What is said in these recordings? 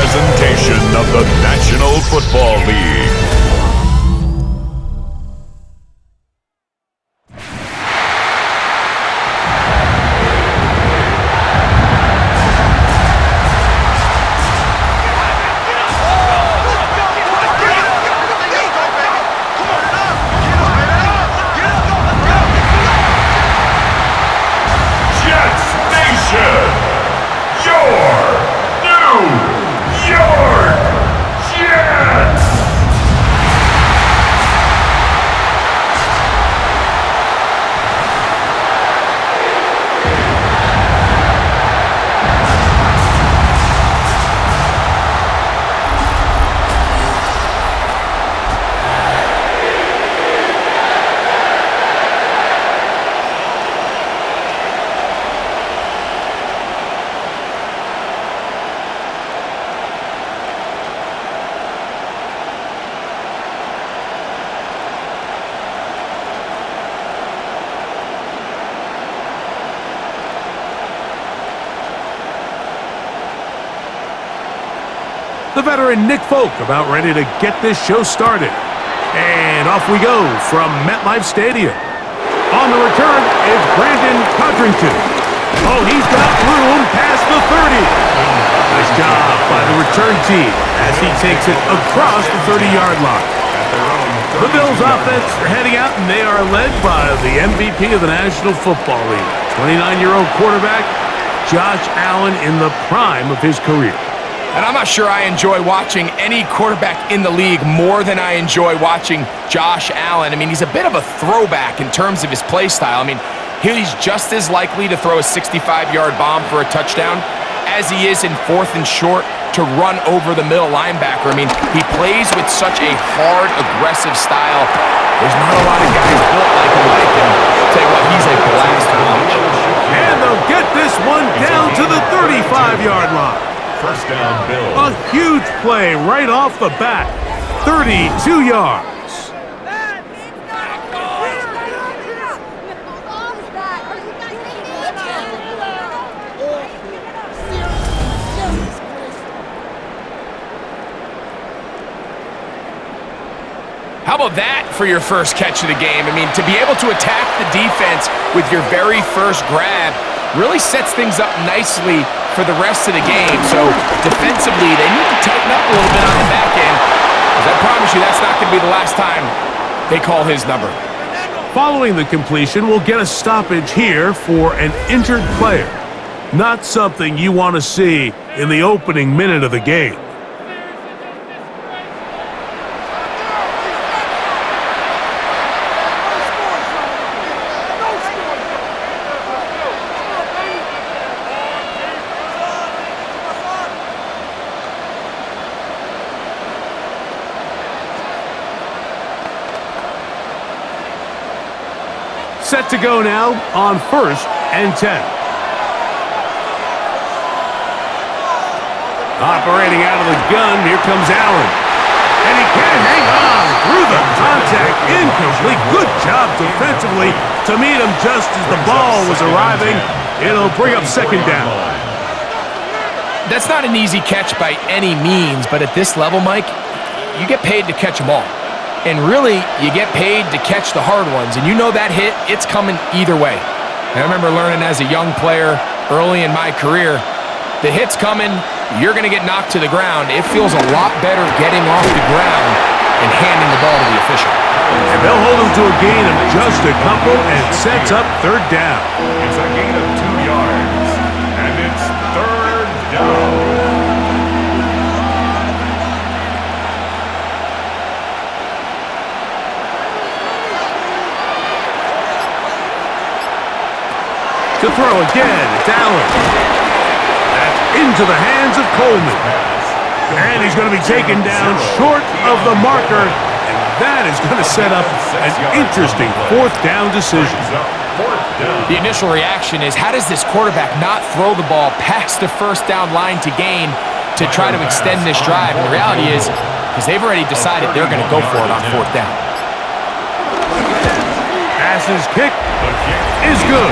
presentation of the National Football League. The veteran Nick Folk about ready to get this show started. And off we go from MetLife Stadium. On the return is Brandon Codrington. Oh, he's got room past the 30. Nice job by the return team as he takes it across the 30-yard line. The Bills offense are heading out, and they are led by the MVP of the National Football League, 29-year-old quarterback Josh Allen in the prime of his career. And I'm not sure I enjoy watching any quarterback in the league more than I enjoy watching Josh Allen. I mean, he's a bit of a throwback in terms of his play style. I mean, he's just as likely to throw a 65-yard bomb for a touchdown as he is in 4th and short to run over the middle linebacker. I mean, he plays with such a hard, aggressive style. There's not a lot of guys built like him. I'll tell you what, he's a blast to watch. And they'll get this one down to the 35-yard line. First down, Bill. A huge play right off the bat. 32 yards. How about that for your first catch of the game? I mean, to be able to attack the defense with your very first grab really sets things up nicely for the rest of the game. So defensively, they need to tighten up a little bit on the back end, because I promise you that's not going to be the last time they call his number. Following the completion, we'll get a stoppage here for an injured player. Not something you want to see in the opening minute of the game. Set to go now on 1st and 10. Operating out of the gun, here comes Allen. And he can't hang on through the contact. Incomplete. Good job defensively to meet him just as the ball was arriving. It'll bring up 2nd down. That's not an easy catch by any means, but at this level, Mike, you get paid to catch them all. And really, you get paid to catch the hard ones. And you know that hit, it's coming either way. And I remember learning as a young player early in my career, the hit's coming, you're going to get knocked to the ground. It feels a lot better getting off the ground and handing the ball to the official. And they'll hold him to a gain of just a couple and sets up 3rd down. It's a gain of 2 yards, and it's 3rd down. To throw again, it's Allen. That's into the hands of Coleman. And he's going to be taken down short of the marker. And that is going to set up an interesting 4th down decision. The initial reaction is, how does this quarterback not throw the ball past the 1st down line to gain to try to extend this drive? And the reality is, because they've already decided they're going to go for it on 4th down. Pass's kick is good.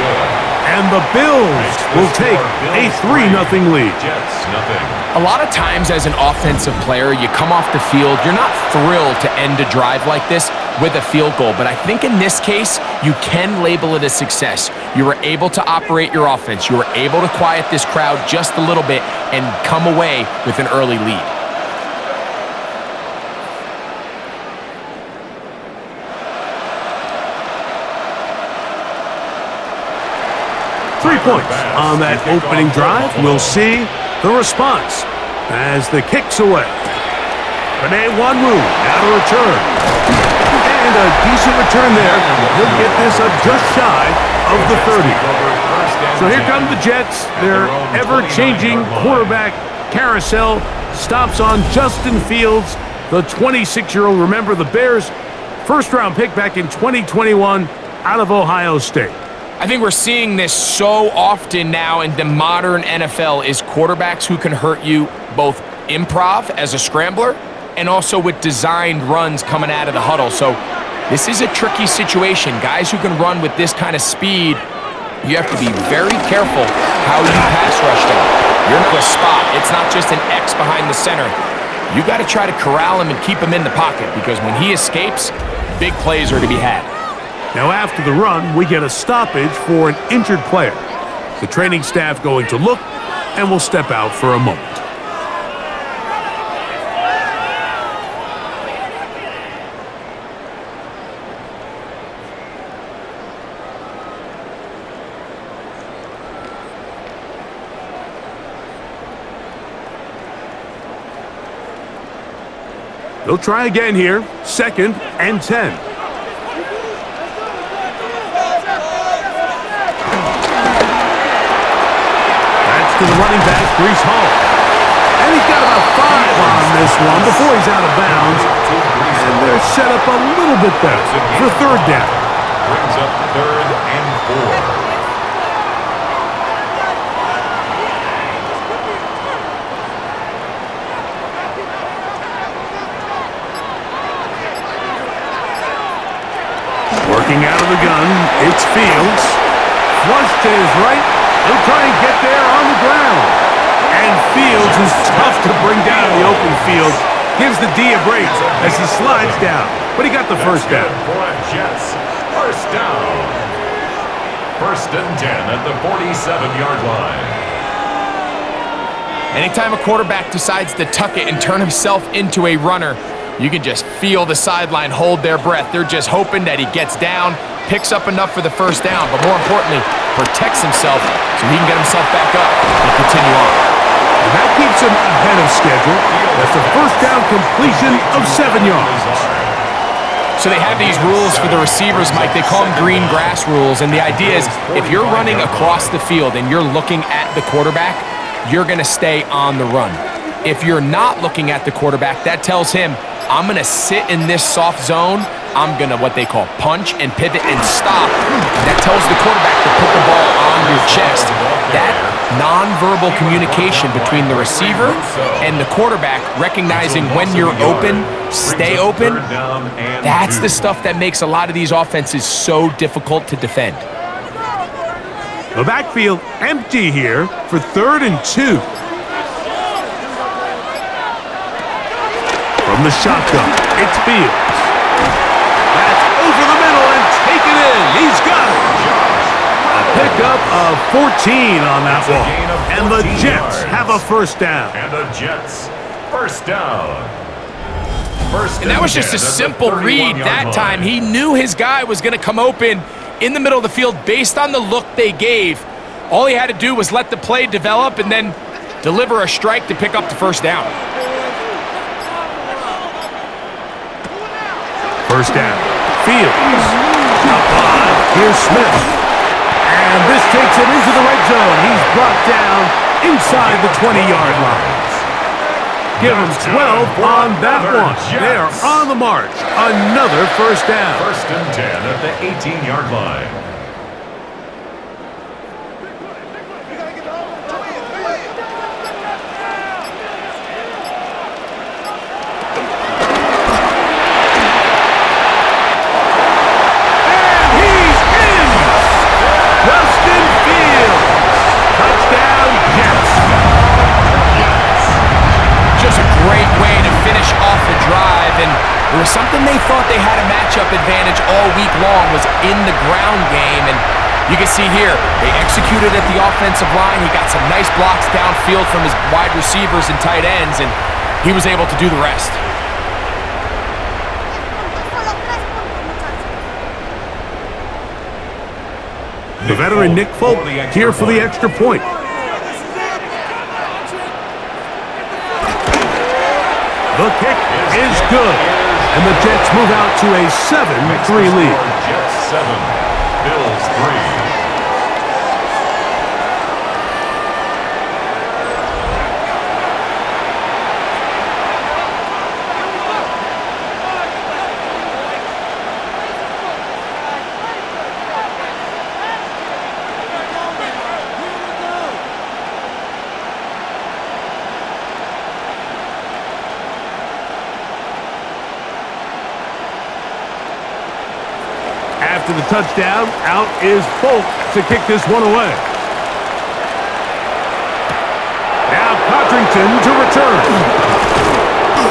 And And the Bills will take a 3-0 lead. Jets, nothing. A lot of times as an offensive player, you come off the field, you're not thrilled to end a drive like this with a field goal. But I think in this case, you can label it a success. You were able to operate your offense. You were able to quiet this crowd just a little bit and come away with an early lead. Three points on that opening drive. We'll see the response as the kick's away. Renee Wanwu now to return. And a decent return there. He'll get this up just shy of the 30. So here come the Jets. Their ever-changing quarterback carousel stops on Justin Fields, the 26-year-old. Remember, the Bears' first-round pick back in 2021 out of Ohio State. I think we're seeing this so often now in the modern NFL is quarterbacks who can hurt you both improv as a scrambler and also with designed runs coming out of the huddle. So this is a tricky situation. Guys who can run with this kind of speed, you have to be very careful how you pass rush them. You're not a spot. It's not just an X behind the center. You got to try to corral him and keep him in the pocket because when he escapes, big plays are to be had. Now after the run, we get a stoppage for an injured player. The training staff going to look and will step out for a moment. They'll try again here, 2nd and 10. To the running back, Breece Hall. And he's got about 5 on this one before he's out of bounds. And they're set up a little bit better for 3rd down. Brings up 3rd and 4. Working out of the gun, it's Fields. Flush to his right. He'll try and get there on the ground. And Fields, who's tough to bring down in the open field, gives the D a break as he slides down. But he got the first down. For a Jets, first down. 1st and 10 at the 47-yard line. Anytime a quarterback decides to tuck it and turn himself into a runner, you can just feel the sideline hold their breath. They're just hoping that he gets down, picks up enough for the first down, but more importantly, protects himself so he can get himself back up and continue on. And that keeps him ahead of schedule. That's a first down completion of 7 yards. So they have these rules for the receivers, Mike. They call them green grass rules, and the idea is if you're running across the field and you're looking at the quarterback, you're going to stay on the run. If you're not looking at the quarterback, that tells him, I'm going to sit in this soft zone. I'm going to what they call punch and pivot and stop. That tells the quarterback to put the ball on your chest. That nonverbal communication between the receiver and the quarterback, recognizing when you're open, stay open, that's the stuff that makes a lot of these offenses so difficult to defend. The backfield empty here for 3rd and 2. From the shotgun, it's Fields. That's over the middle and taken in. He's got it. A pickup of 14 on that one. And the Jets have a first down. And the Jets, first down. And that was just a simple read that time. He knew his guy was going to come open in the middle of the field based on the look they gave. All he had to do was let the play develop and then deliver a strike to pick up the first down. First down. Fields. Up high. Here's Smith. And this takes him into the red zone. He's brought down inside the 20-yard line. Give him 12 on that one. They are on the march. Another first down. 1st and 10 at the 18-yard line. Justin Fields There was something they thought they had a matchup advantage all week long was in the ground game, and you can see here, they executed at the offensive line. He got some nice blocks downfield from his wide receivers and tight ends, and he was able to do the rest. The veteran Nick Folk here for the extra point. The kick is good, and the Jets move out to a 7-3 lead. Jets 7, Bills 3. After the touchdown, out is Folk to kick this one away. Now Codrington to return.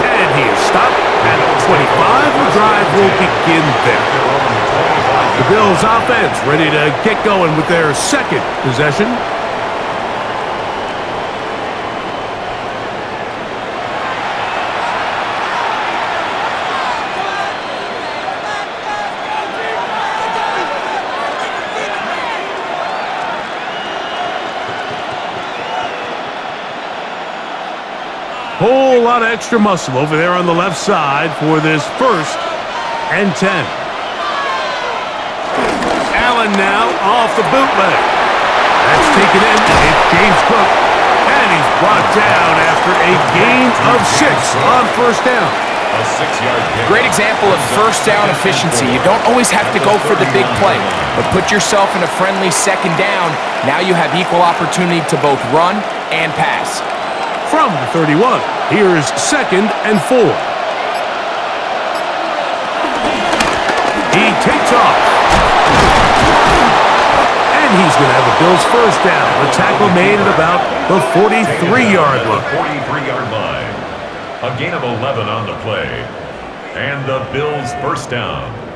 And he is stopped at 25. The drive will begin there. The Bills offense ready to get going with their second possession. Whole lot of extra muscle over there on the left side for this 1st and 10. Allen now off the bootleg. That's taken in. It's James Cook. And he's brought down after a gain of 6 on 1st down. A 6-yard pick. Great example of 1st down efficiency. You don't always have to go for the big play, but put yourself in a friendly 2nd down. Now you have equal opportunity to both run and pass. From the 31, here's 2nd and 4. He takes off. And he's going to have the Bills' 1st down. The tackle made at about the 43-yard line. 43-yard line. A gain of 11 on the play. And the Bills' 1st down.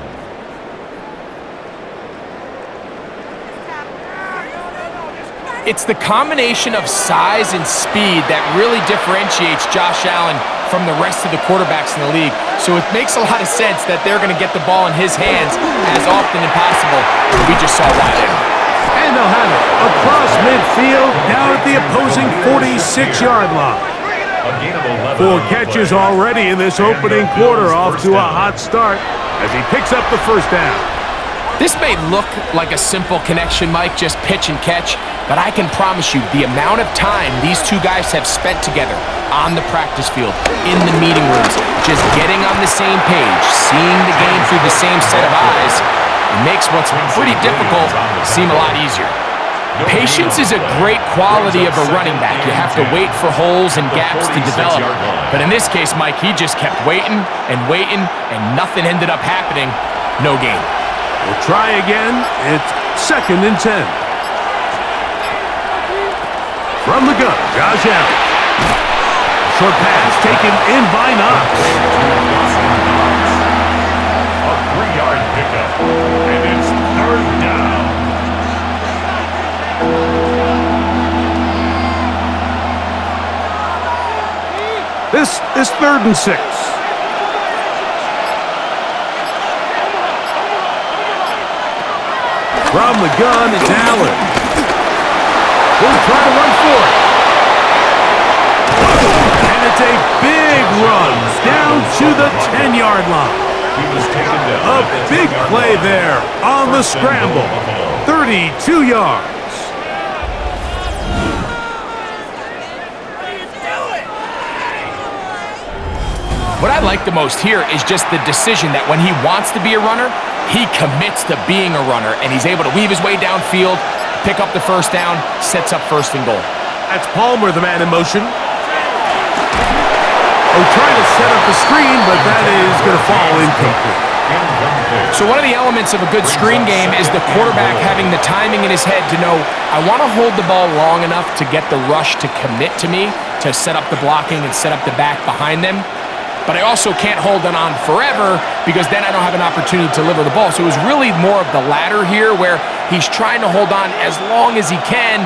It's the combination of size and speed that really differentiates Josh Allen from the rest of the quarterbacks in the league. So it makes a lot of sense that they're going to get the ball in his hands as often as possible. We just saw why there. And they'll have it across midfield down at the opposing 46-yard line. A gain of 11 4 catches already in this opening quarter, off to a hot start as he picks up the 1st down. This may look like a simple connection, Mike, just pitch and catch, but I can promise you the amount of time these two guys have spent together on the practice field, in the meeting rooms, just getting on the same page, seeing the game through the same set of eyes, it makes what's pretty difficult seem a lot easier. Patience is a great quality of a running back. You have to wait for holes and gaps to develop. But in this case, Mike, he just kept waiting, and nothing ended up happening. No gain. We'll try again. It's 2nd and 10. From the gun, Josh Allen. Short pass taken in by Knox. A 3-yard pickup. And it's 3rd down. This is 3rd and 6. From the gun, it's Allen. He'll try to run for it. And it's a big run down to the 10-yard line. He was taken down. A big play there on the scramble. 32 yards. What I like the most here is just the decision that when he wants to be a runner, he commits to being a runner, and he's able to weave his way downfield, pick up the 1st down, sets up 1st and goal. That's Palmer, the man in motion. Oh, trying to set up the screen, but that is going to fall incomplete. So one of the elements of a good screen game is the quarterback having the timing in his head to know, I want to hold the ball long enough to get the rush to commit to me, to set up the blocking and set up the back behind them. but I also can't hold it on forever because then I don't have an opportunity to deliver the ball. So it was really more of the latter here where he's trying to hold on as long as he can.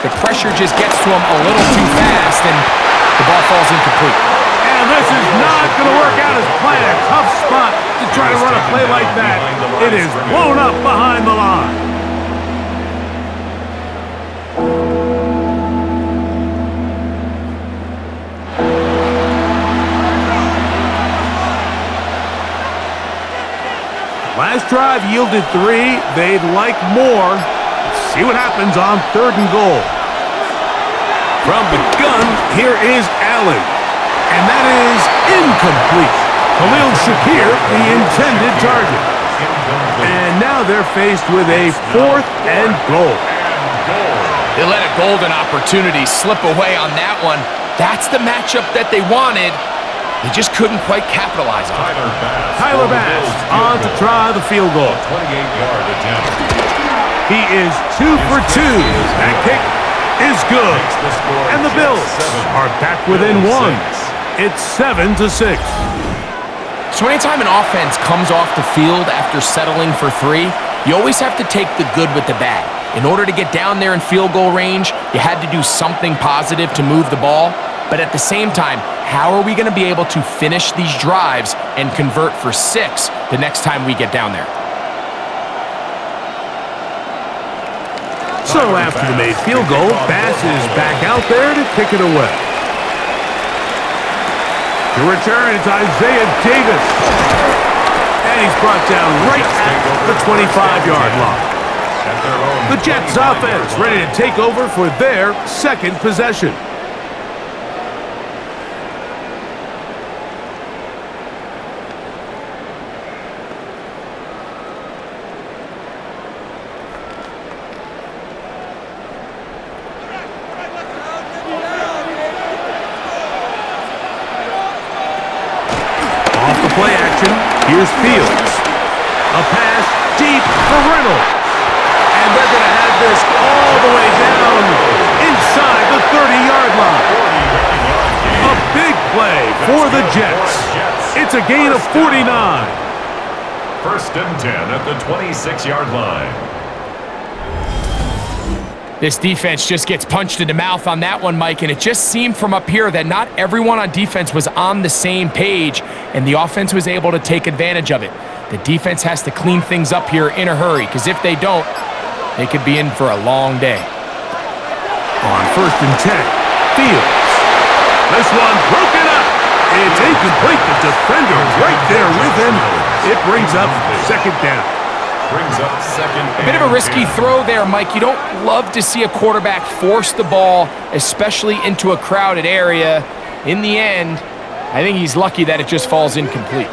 The pressure just gets to him a little too fast, and the ball falls incomplete. And this is not going to work out as planned. Tough spot to try to run a play like that. It is blown up behind the line. Last drive yielded 3. They'd like more. Let's see what happens on 3rd and goal. From the gun, here is Allen. And that is incomplete. Khalil Shakir, the intended target. And now they're faced with a 4th and goal. They let a golden opportunity slip away on that one. That's the matchup that they wanted. They just couldn't quite capitalize on it. Tyler Bass on to try the field goal. 28-yard attempt. He is 2 for 2. That kick is good. And the Bills are back within 1. It's 7-6. So anytime an offense comes off the field after settling for 3, you always have to take the good with the bad. In order to get down there in field goal range, you had to do something positive to move the ball. But at the same time, how are we going to be able to finish these drives and convert for 6 the next time we get down there? So after the made field goal, Bass is back out there to kick it away. To return, it's Isaiah Davis. And he's brought down right at the 25-yard line. The Jets offense ready to take over for their 2nd possession. Play action. Here's Fields. A pass deep for Reynolds. And they're going to have this all the way down inside the 30-yard line. A big play for the Jets. It's a gain of 49. 1st and 10 at the 26-yard line. This defense just gets punched in the mouth on that one, Mike, and it just seemed from up here that not everyone on defense was on the same page, and the offense was able to take advantage of it. The defense has to clean things up here in a hurry, because if they don't, they could be in for a long day. On 1st and 10, Fields. This one broken up. It's incomplete. The defender right there with him. It brings up 2nd down. Brings up 2nd. A bit of a risky throw there, Mike. You don't love to see a quarterback force the ball, especially into a crowded area. In the end, I think he's lucky that it just falls incomplete.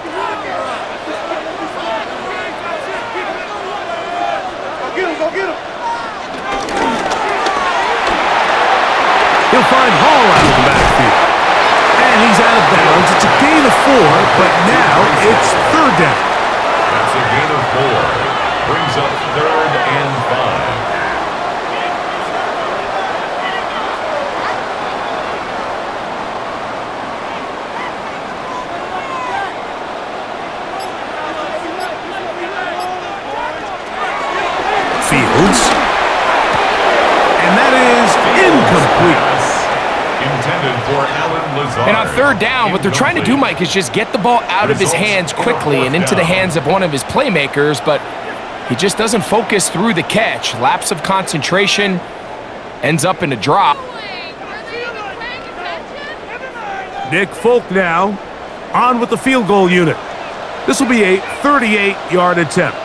He'll find Hall out of the backfield. And he's out of bounds. It's a gain of 4, but now it's 3rd down. That's a gain of 4. Brings up 3rd and 5. Fields. And that is incomplete. Intended for Alan Lazard. And on 3rd down, what they're trying to do, Mike, is just get the ball out of his hands quickly and into the hands of one of his playmakers, but he just doesn't focus through the catch. Lapse of concentration ends up in a drop. Nick Folk now on with the field goal unit. This will be a 38-yard attempt.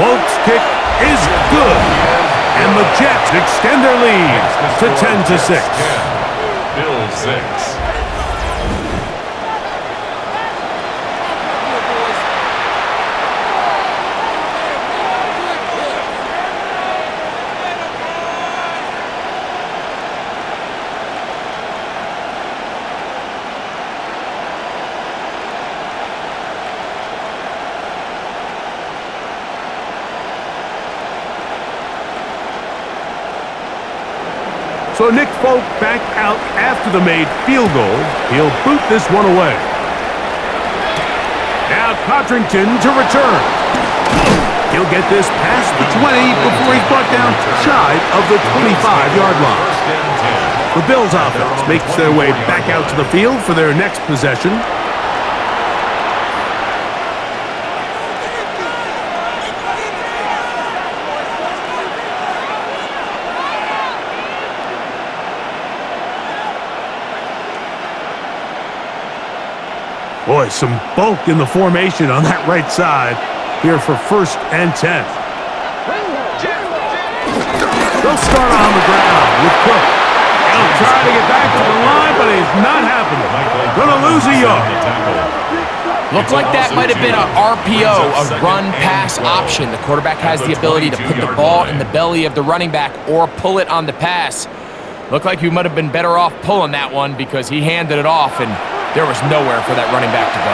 Folk's kick is good. And the Jets extend their lead to 10-6. Bills 6. So Nick Folk back out after the made field goal. He'll boot this one away. Now Codrington to return. He'll get this past the 20 before he's brought down shy of the 25-yard line. The Bills offense makes their way back out to the field for their next possession. Boy, some bulk in the formation on that right side here for 1st and 10. They'll start on the ground with Cook. He'll try to get back to the line, but it's not happening. Gonna lose a yard. Looked like that might have been a RPO, a run-pass option. The quarterback has the ability to put the ball in the belly of the running back or pull it on the pass. Looked like he might have been better off pulling that one because he handed it off, and there was nowhere for that running back to go.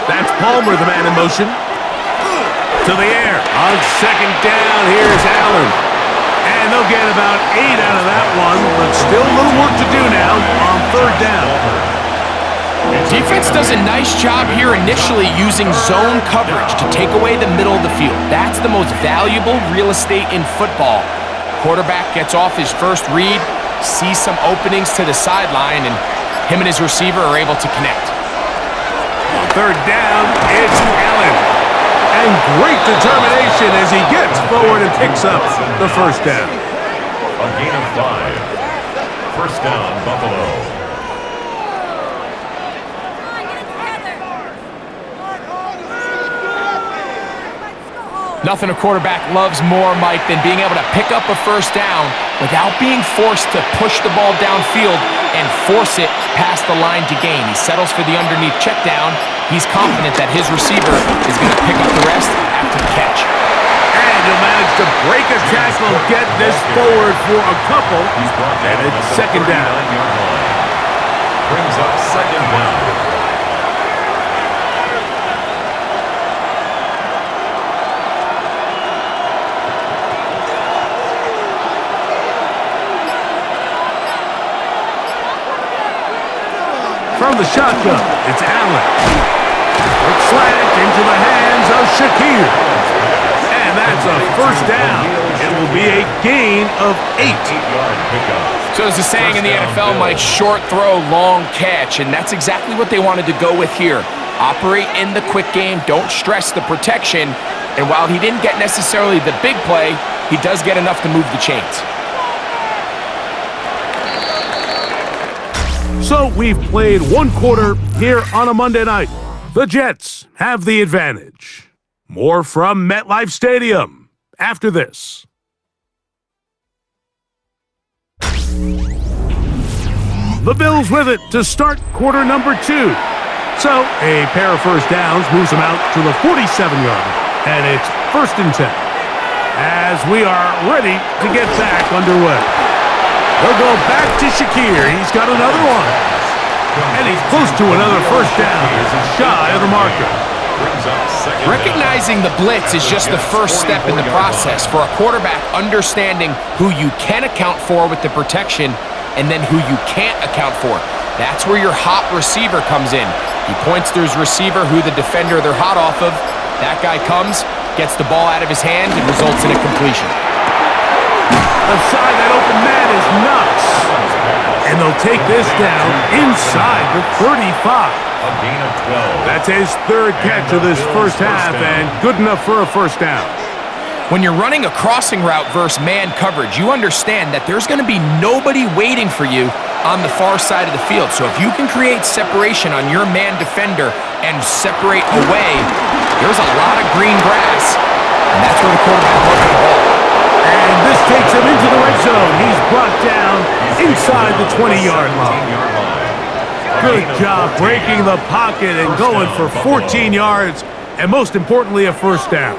That's Palmer, the man in motion. To the air. On 2nd down, here's Allen. And they'll get about 8 out of that one, but still a little work to do now on 3rd down. Defense does a nice job here initially using zone coverage to take away the middle of the field. That's the most valuable real estate in football. Quarterback gets off his first read, sees some openings to the sideline, and him and his receiver are able to connect. 3rd down, it's Allen. And great determination as he gets forward and picks up the 1st down. A gain of 5. 1st down, Buffalo. Nothing a quarterback loves more, Mike, than being able to pick up a 1st down without being forced to push the ball downfield and force it past the line to gain. He settles for the underneath check down. He's confident that his receiver is going to pick up the rest after the catch. And he'll manage to break a tackle, get this forward for a couple, and it's 2nd down. Brings up 2nd down. From the shotgun, it's Allen. Quick slant into the hands of Shakir. And that's a 1st down. It will be a gain of 8. So there's a saying in the NFL, Mike, short throw, long catch, and that's exactly what they wanted to go with here. Operate in the quick game, don't stress the protection, and while he didn't get necessarily the big play, he does get enough to move the chains. So we've played 1 quarter here on a Monday night. The Jets have the advantage. More from MetLife Stadium after this. The Bills with it to start quarter number 2. So a pair of 1st downs moves them out to the 47-yard line, and it's 1st and 10. As we are ready to get back underway. They'll go back to Shakir. He's got another one. And he's close to another 1st down. He's shy of the marker. Recognizing the blitz is just the first step in the process for a quarterback understanding who you can account for with the protection and then who you can't account for. That's where your hot receiver comes in. He points to his receiver who the defender they're hot off of. That guy comes, gets the ball out of his hand, and results in a completion. Inside that open man is Knox. And they'll take this down inside the 35. A gain of 12. That's his 3rd catch of this 1st half, and good enough for a 1st down. When you're running a crossing route versus man coverage, you understand that there's going to be nobody waiting for you on the far side of the field. So if you can create separation on your man defender and separate away, there's a lot of green grass, and that's where the quarterback looks the ball. And this takes him into the red zone. He's brought down inside the 20-yard line. Good job breaking the pocket and going for 14 yards, and most importantly, a 1st down.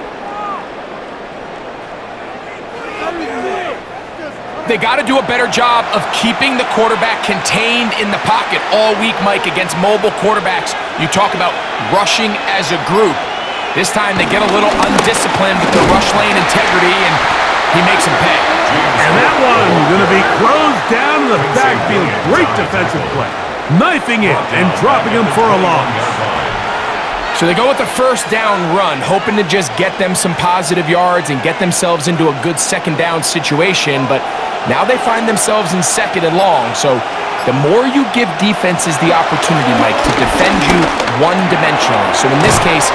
They got to do a better job of keeping the quarterback contained in the pocket all week, Mike, against mobile quarterbacks. You talk about rushing as a group. This time they get a little undisciplined with the rush lane integrity, and he makes them pay. And that one going to be closed down in the backfield. Great defensive play. Knifing it and dropping him for a loss. So they go with the first down run, hoping to just get them some positive yards and get themselves into a good second down situation, but now they find themselves in second and long. So the more you give defenses the opportunity, Mike, to defend you one-dimensionally. So in this case,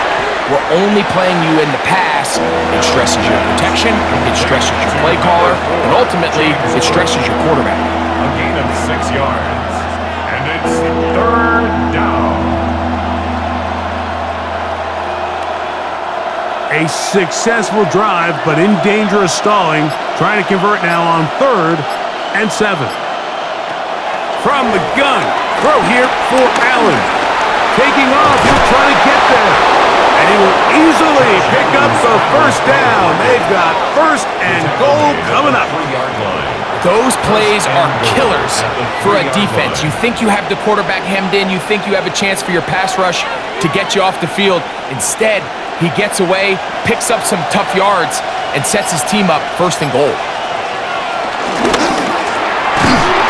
we're only playing you in the pass. It stresses your protection, it stresses your play caller, and ultimately, it stresses your quarterback. A gain of 6 yards, and it's third down. A successful drive, but in danger of stalling. Trying to convert now on 3rd and 7. From the gun, throw here for Allen. Taking off, he'll try to get there. And he will easily pick up the first down. They've got 1st and goal coming up. 3-yard line. Those plays are killers for a defense. You think you have the quarterback hemmed in. You think you have a chance for your pass rush to get you off the field. Instead, he gets away, picks up some tough yards, and sets his team up 1st and goal.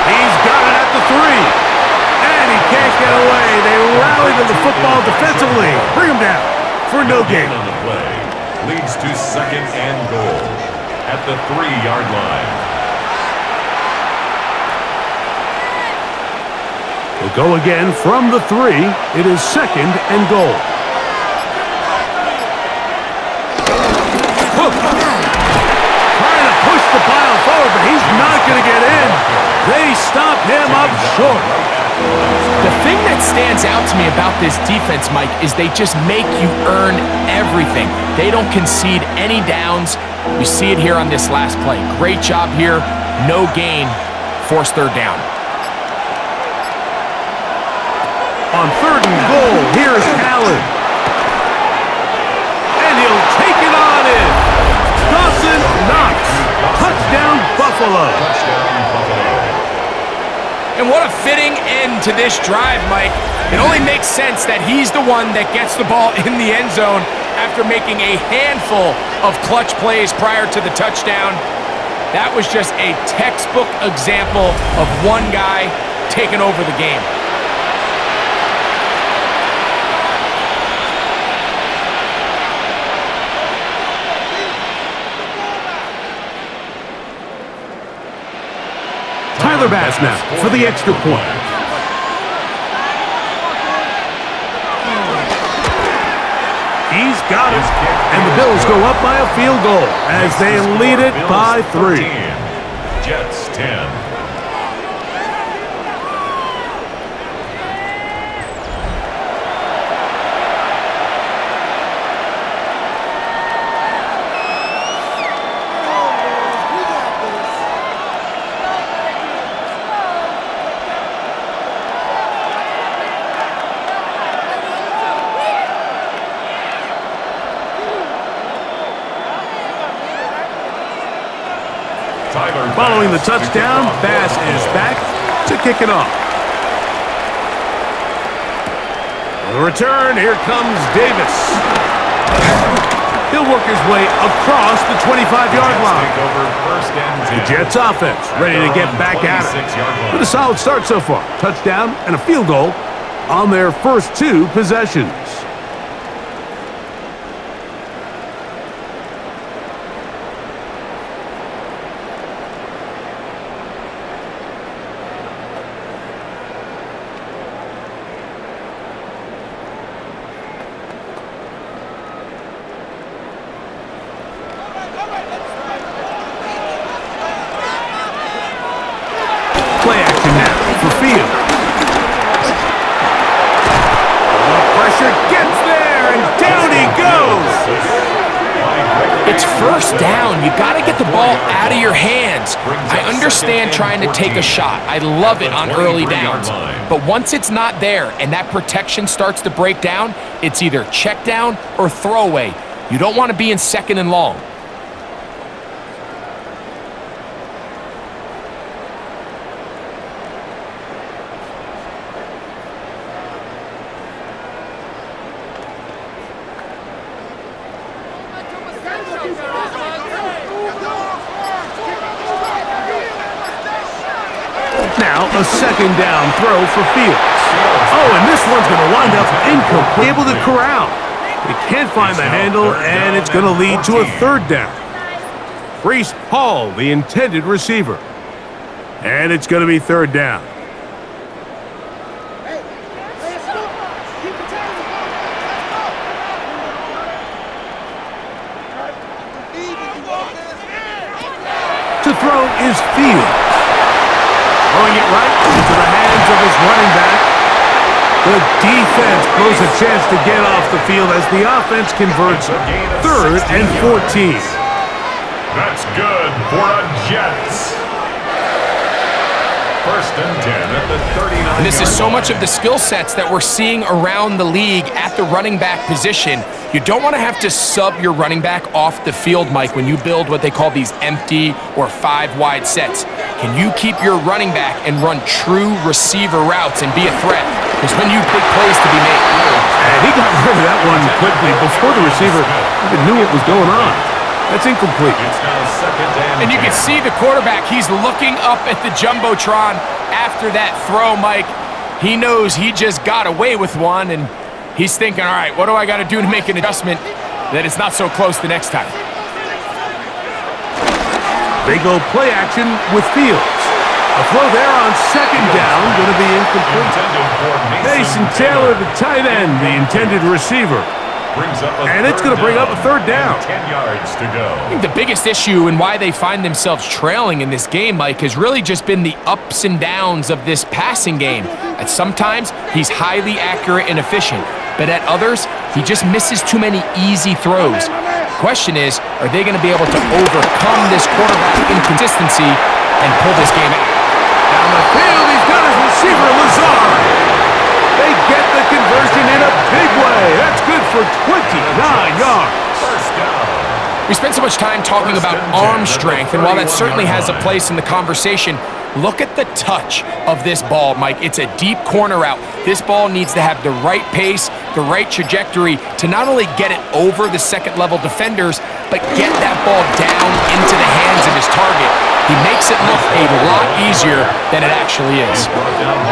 He's got it at the 3. And he can't get away. They rally to the football defensively. Bring him down for no gain. On the play leads to 2nd and goal at the 3-yard line. We'll go again from the 3. It is 2nd and goal. Hook. Trying to push the pile forward, but he's not going to get in. They stop him up short. The thing that stands out to me about this defense, Mike, is they just make you earn everything. They don't concede any downs. You see it here on this last play. Great job here. No gain. Forced 3rd down. On 3rd and goal, here's Allen. And he'll take it on in. Dawson Knox. Touchdown, Buffalo. And what a fitting end to this drive, Mike. It only makes sense that he's the one that gets the ball in the end zone after making a handful of clutch plays prior to the touchdown. That was just a textbook example of one guy taking over the game. Tyler Bass now for the extra point. He's got it. And the Bills go up by a field goal as they lead it by 3. Jets 10. Following the touchdown, Bass is back to kick it off. On the return, here comes Davis. He'll work his way across the 25-yard line. The Jets offense ready to get back at it. With a solid start so far. Touchdown and a field goal on their first 2 possessions. Play action now for Field. Pressure gets there, and down he goes. It's 1st down. You got to get the ball out of your hands. I understand trying to take a shot. I love it on early downs. But once it's not there and that protection starts to break down, it's either check down or throwaway. You don't want to be in 2nd and long. Now a second down throw for Fields. Oh, and this one's going to wind up incomplete. Able to corral. They can't find the handle, and it's going to lead to a third down. Breece Hall, the intended receiver. And it's going to be third down. To throw is Fields. Throwing it right into the hands of his running back. The defense blows a chance to get off the field as the offense converts third and 14. That's good for a Jets. First and 10 at the 39. This is so much of the skill sets that we're seeing around the league at the running back position. You don't want to have to sub your running back off the field, Mike, when you build what they call these empty or 5-wide sets. Can you keep your running back and run true receiver routes and be a threat? Because when you big plays to be made. And he got rid of that one quickly before the receiver even knew what was going on. That's incomplete. It's now second And you can see the quarterback, he's looking up at the Jumbotron after that throw, Mike. He knows he just got away with one, and he's thinking, all right, what do I got to do to make an adjustment that it's not so close the next time? They go play action with Fields. A throw there on second down, going to be incomplete. Mason Taylor, the tight end, the intended receiver. And it's going to bring up a third down. 10 yards to go. I think the biggest issue and why they find themselves trailing in this game, Mike, has really just been the ups and downs of this passing game. At sometimes, he's highly accurate and efficient, but at others, he just misses too many easy throws. Question is, are they going to be able to overcome this quarterback inconsistency and pull this game out? Down the field, he's got his receiver, Lazard. They get the conversion in a big way. That's good for 29 yards. First down. We spent so much time talking about arm strength, and while that certainly has a place in the conversation, look at the touch of this ball, Mike. It's a deep corner route. This ball needs to have the right pace, the right trajectory to not only get it over the second-level defenders, but get that ball down into the hands of his target. He makes it look a lot easier than it actually is.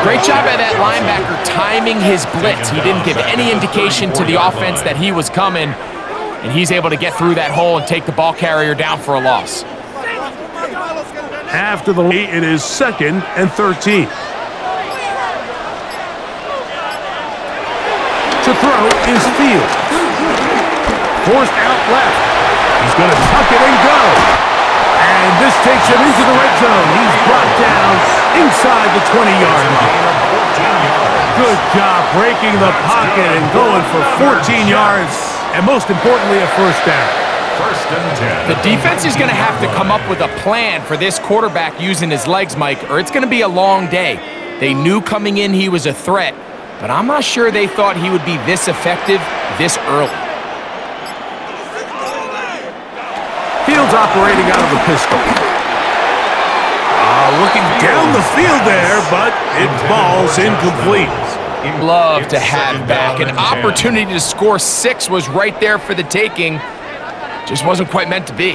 Great job by that linebacker timing his blitz. He didn't give any indication to the offense that he was coming, and he's able to get through that hole and take the ball carrier down for a loss. After the lead, it is second and 13. To throw is Fields. Forced out left. He's going to tuck it and go. And this takes him into the red zone. He's brought down inside the 20-yard line. Good job breaking the pocket and going for 14 yards. And most importantly, a first down. First and 10. The defense is going to have to come up with a plan for this quarterback using his legs, Mike, or it's going to be a long day. They knew coming in he was a threat, but I'm not sure they thought he would be this effective this early. Fields operating out of the pistol. Looking down the field there, but it falls incomplete. Love to have back. An opportunity to score 6 was right there for the taking. Just wasn't quite meant to be.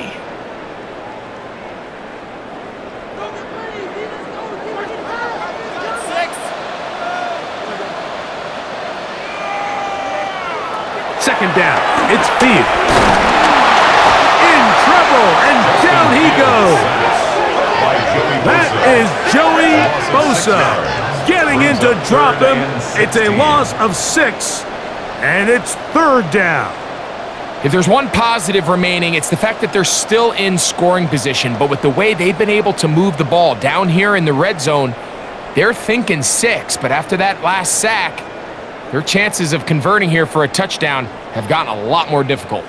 Second down. It's Fields. In trouble, and down he goes. That is Joey Bosa getting in to drop him. It's a loss of 6, and it's third down. If there's one positive remaining, it's the fact that they're still in scoring position. But with the way they've been able to move the ball down here in the red zone, they're thinking 6. But after that last sack, their chances of converting here for a touchdown have gotten a lot more difficult.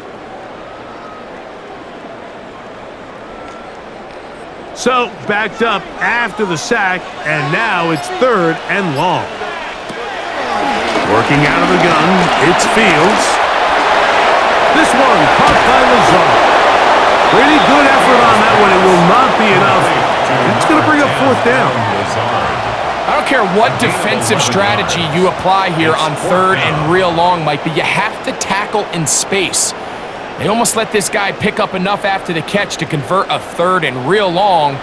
So, backed up after the sack, and now it's third and long. Working out of the gun, it's Fields. This one caught by Lazard. Pretty good effort on that one. It will not be enough. It's going to bring up fourth down. I don't care what defensive strategy you apply here on third and real long, Mike, but you have to tackle in space. They almost let this guy pick up enough after the catch to convert a third and real long.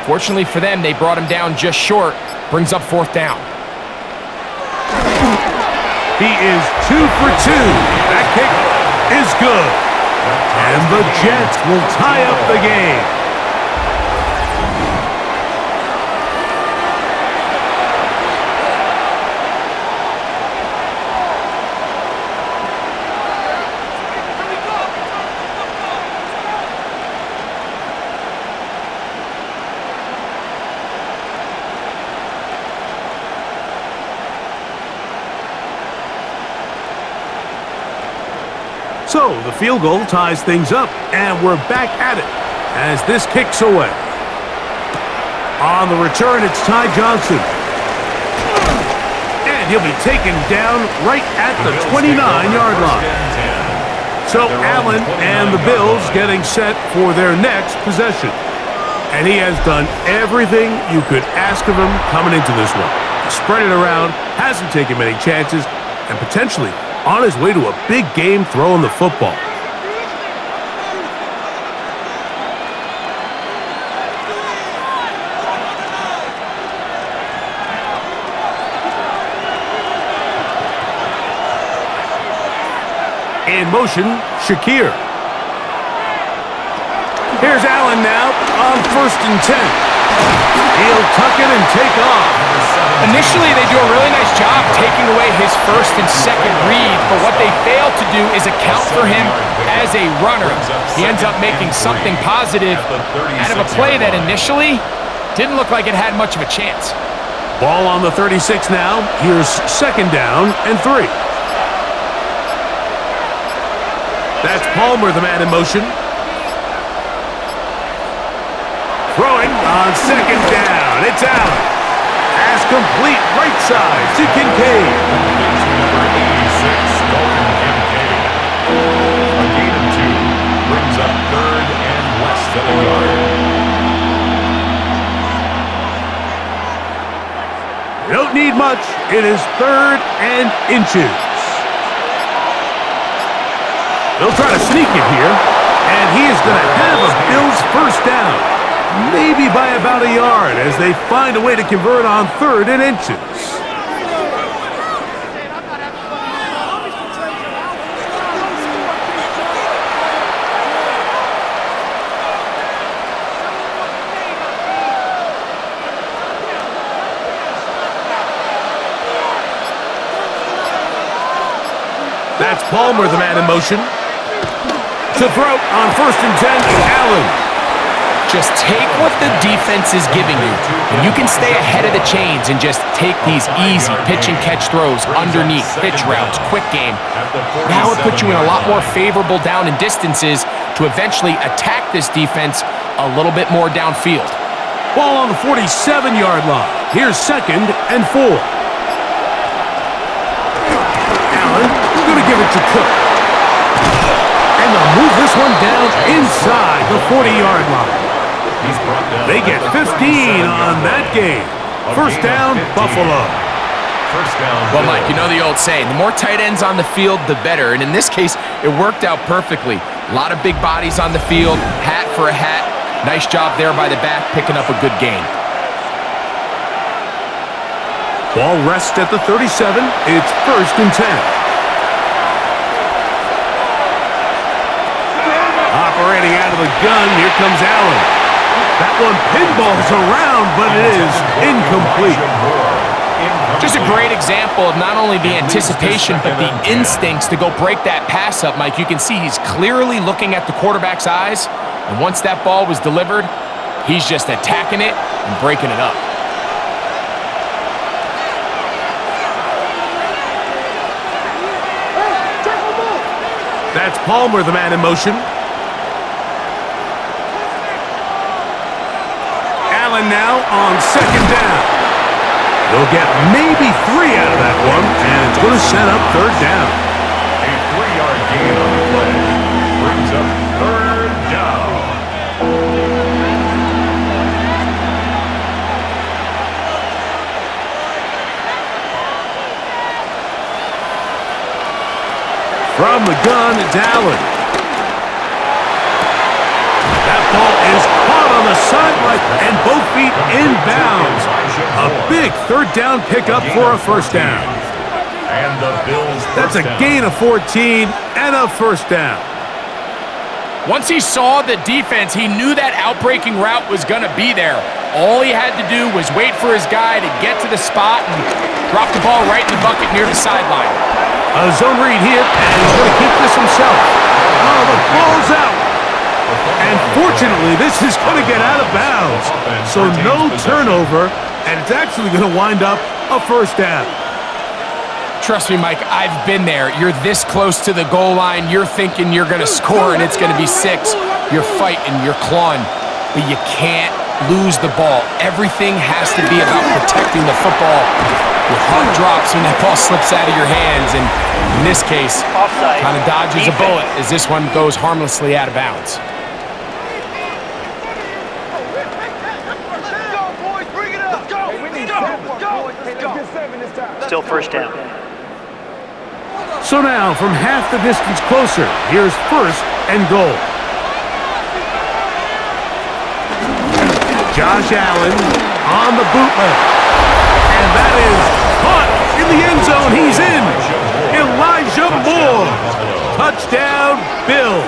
Fortunately for them, they brought him down just short. Brings up 4th down. He is 2 for 2. That kick is good. And the Jets will tie up the game. So the field goal ties things up, and we're back at it as this kicks away. On the return, it's Ty Johnson. And he'll be taken down right at the 29-yard line. So Allen and the Bills getting set for their next possession. And he has done everything you could ask of him coming into this one. Spread it around, hasn't taken many chances, and potentially on his way to a big game throwing the football. In motion, Shakir. Here's Allen now on 1st and 10. He'll tuck it and take off. Initially, they do a really nice job taking away his 1st and 2nd read, but what they fail to do is account for him as a runner. He ends up making something positive out of a play that initially didn't look like it had much of a chance. Ball on the 36 now. Here's 2nd down and 3. That's Palmer, the man in motion. Throwing on 2nd down. It's out. Pass complete, right side to Kincaid. Number 86, Dalton Kincaid. A gain of 2 brings up 3rd and less than a yard. Don't need much. It is 3rd and inches. They'll try to sneak it here, and he is going to have a Bills 1st down. Maybe by about a yard as they find a way to convert on 3rd and inches. That's Palmer, the man in motion. To throw on 1st and 10, Allen. Just take what the defense is giving you, and you can stay ahead of the chains and just take these easy pitch-and-catch throws underneath, pitch routes, quick game. Now it puts you in a lot more favorable down and distances to eventually attack this defense a little bit more downfield. Ball on the 47-yard line. Here's 2nd and 4. Allen going to give it to Cook. And they'll move this one down inside the 40-yard line. They get 15 on that game. 1st down, Buffalo. Well, Mike, you know the old saying, the more tight ends on the field, the better. And in this case, it worked out perfectly. A lot of big bodies on the field, hat for a hat. Nice job there by the back, picking up a good gain. Ball rests at the 37. It's 1st and 10. Operating out of the gun, here comes Allen. That one pinballs around, but it is incomplete. Just a great example of not only the anticipation, but the instincts to go break that pass up, Mike. You can see he's clearly looking at the quarterback's eyes, and once that ball was delivered, he's just attacking it and breaking it up. That's Palmer, the man in motion. Allen now on 2nd down. They'll get maybe 3 out of that one, and it's going to set up 3rd down. A 3-yard gain on the play brings up 3rd down. From the gun, it's Allen. That ball is caught on the sideline, and both feet third down pickup for a first down. And the Bills That's a gain of 14 and a first down. Once he saw the defense, he knew that outbreaking route was going to be there. All he had to do was wait for his guy to get to the spot and drop the ball right in the bucket near the sideline. A zone read here, and he's going to keep this himself. Oh, the ball's out. And fortunately, this is going to get out of bounds. So no turnover, and it's actually going to wind up a first down. Trust me, Mike, I've been there. You're this close to the goal line. You're thinking you're going to score, and it's going to be 6. You're fighting, you're clawing, but you can't lose the ball. Everything has to be about protecting the football. Your heart drops when that ball slips out of your hands, and in this case, kind of dodges a bullet as this one goes harmlessly out of bounds. Still first down. So now, from half the distance closer, here's first and goal. Josh Allen on the bootleg. And that is caught in the end zone. He's in. Elijah Moore. Touchdown, Bills.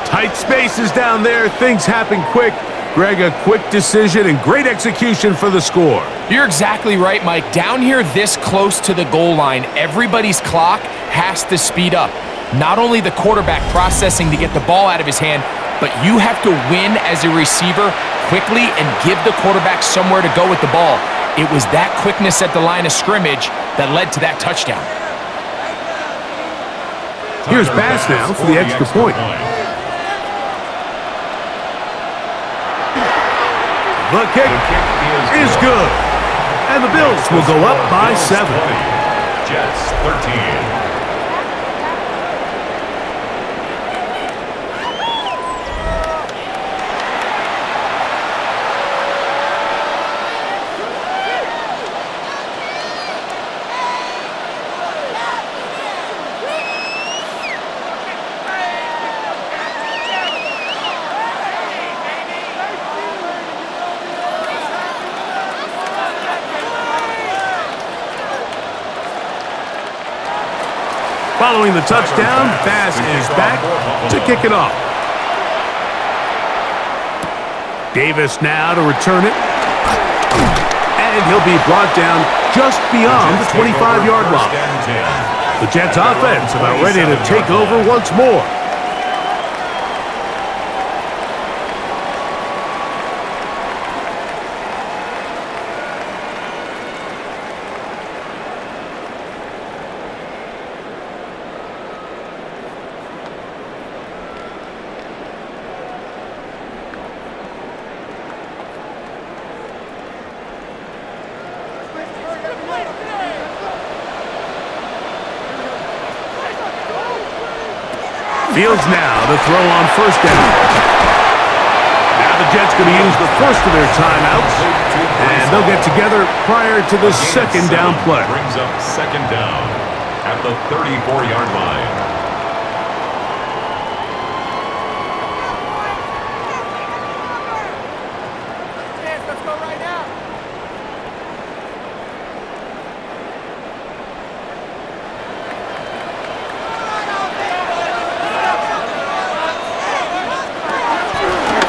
Tight spaces down there. Things happen quick. Greg, a quick decision and great execution for the score. You're exactly right, Mike. Down here this close to the goal line, everybody's clock has to speed up. Not only the quarterback processing to get the ball out of his hand, but you have to win as a receiver quickly and give the quarterback somewhere to go with the ball. It was that quickness at the line of scrimmage that led to that touchdown. Here's Bass now for the extra point. The kick is good. And the Bills will go up by 7. Jets 13. Following the touchdown, Bass is back to kick it off. Davis now to return it. And he'll be brought down just beyond the 25-yard line. The Jets offense about ready to take over once more. Fields now to throw on first down. Now the Jets going to use the first of their timeouts, and they'll get together prior to the second down play. Brings up second down at the 34-yard line. Let's go right now.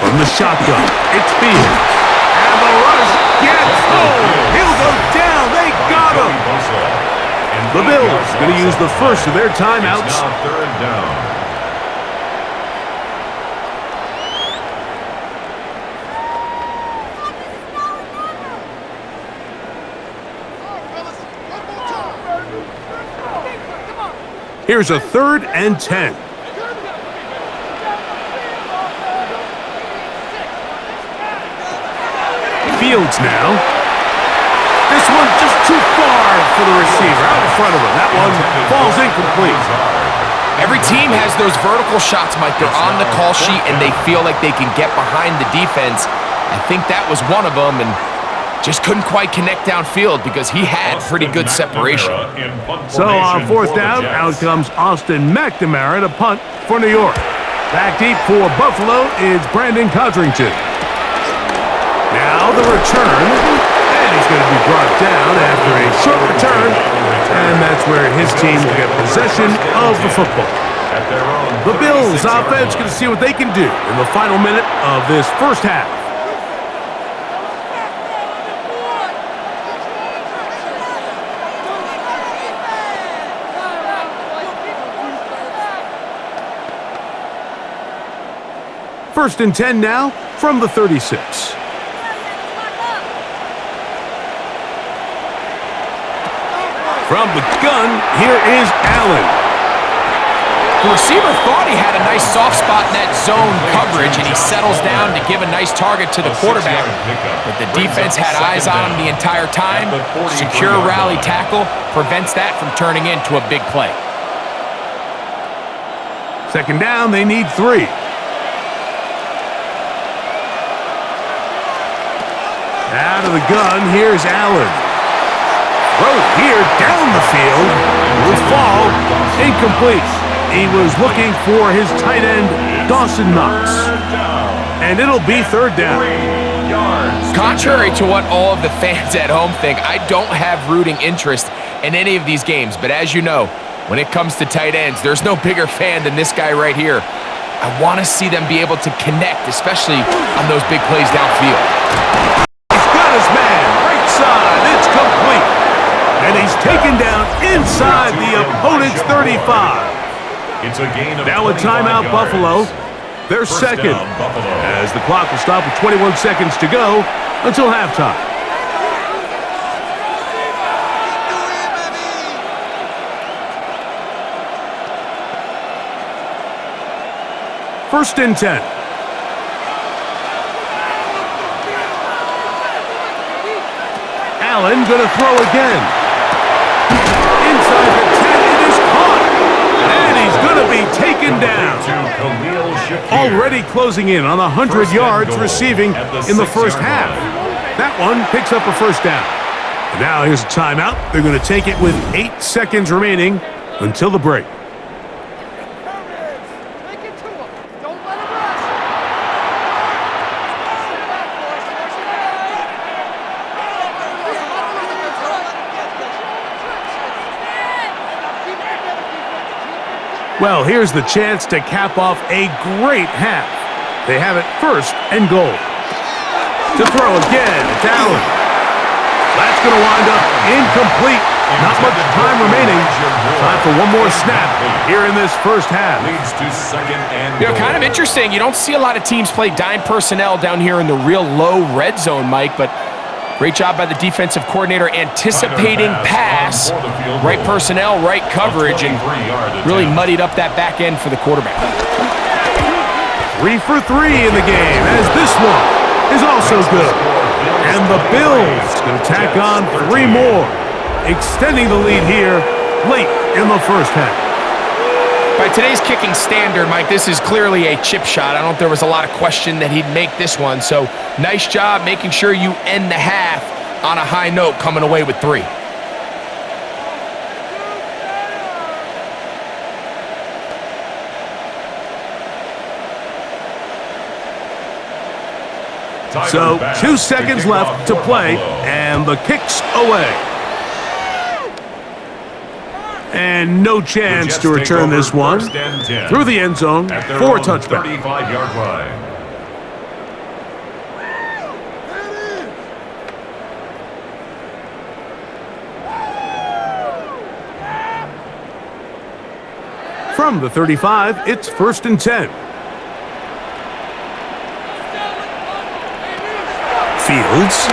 From the shotgun, it's Fields. And the rush gets home. He'll go down. They got him. The Bills going to use the first of their timeouts. It's now third down. Here's a 3rd and 10. Fields now. This one just too far for the receiver, out in front of him. That one falls incomplete. Every team has those vertical shots, Mike. They're on the call sheet, and they feel like they can get behind the defense. I think that was one of them, and just couldn't quite connect downfield because he had pretty good separation. So on 4th down, out comes Austin McNamara to punt for New York. Back deep for Buffalo is Brandon Codrington. Now the return, and he's going to be brought down after a short return, and that's where his team will get possession of the football. The Bills offense going to see what they can do in the final minute of this first half. First and 10 now from the 36. From the gun, here is Allen. The receiver thought he had a nice soft spot in that zone coverage, and he settles down to give a nice target to the quarterback. But the defense had eyes on him the entire time. Secure rally tackle prevents that from turning into a big play. Second down, they need 3. Out of the gun, here's Allen. Throw here down the field. Will fall. Incomplete. He was looking for his tight end, Dawson Knox. And it'll be third down. Contrary to what all of the fans at home think, I don't have rooting interest in any of these games. But as you know, when it comes to tight ends, there's no bigger fan than this guy right here. I want to see them be able to connect, especially on those big plays downfield. His man, right side, it's complete. And he's taken down inside the opponent's 35. It's a gain of now a timeout, Buffalo. They're second, as the clock will stop with 21 seconds to go until halftime. First and 10. Allen going to throw again. Inside the 10, it is caught. And he's going to be taken down. Already closing in on 100 yards receiving in the first half. That one picks up a first down. And now here's a timeout. They're going to take it with 8 seconds remaining until the break. Well, here's the chance to cap off a great half. They have it first and goal. To throw again, it's Allen. That's going to wind up incomplete. Not much time remaining. Time for one more snap here in this first half. Kind of interesting. You don't see a lot of teams play dime personnel down here in the real low red zone, Mike, but great job by the defensive coordinator anticipating pass, right personnel, right coverage, and really muddied up that back end for the quarterback. 3 for 3 in the game, as this one is also good. And the Bills going to tack on 3 more, extending the lead here late in the first half. By today's kicking standard, Mike, this is clearly a chip shot. I don't think there was a lot of question that he'd make this one. So nice job making sure you end the half on a high note, coming away with 3. So 2 seconds left to play, and the kick's away. And no chance to return this one through the end zone for a touchback. 35-yard line. From the 35, it's first and 10. Fields.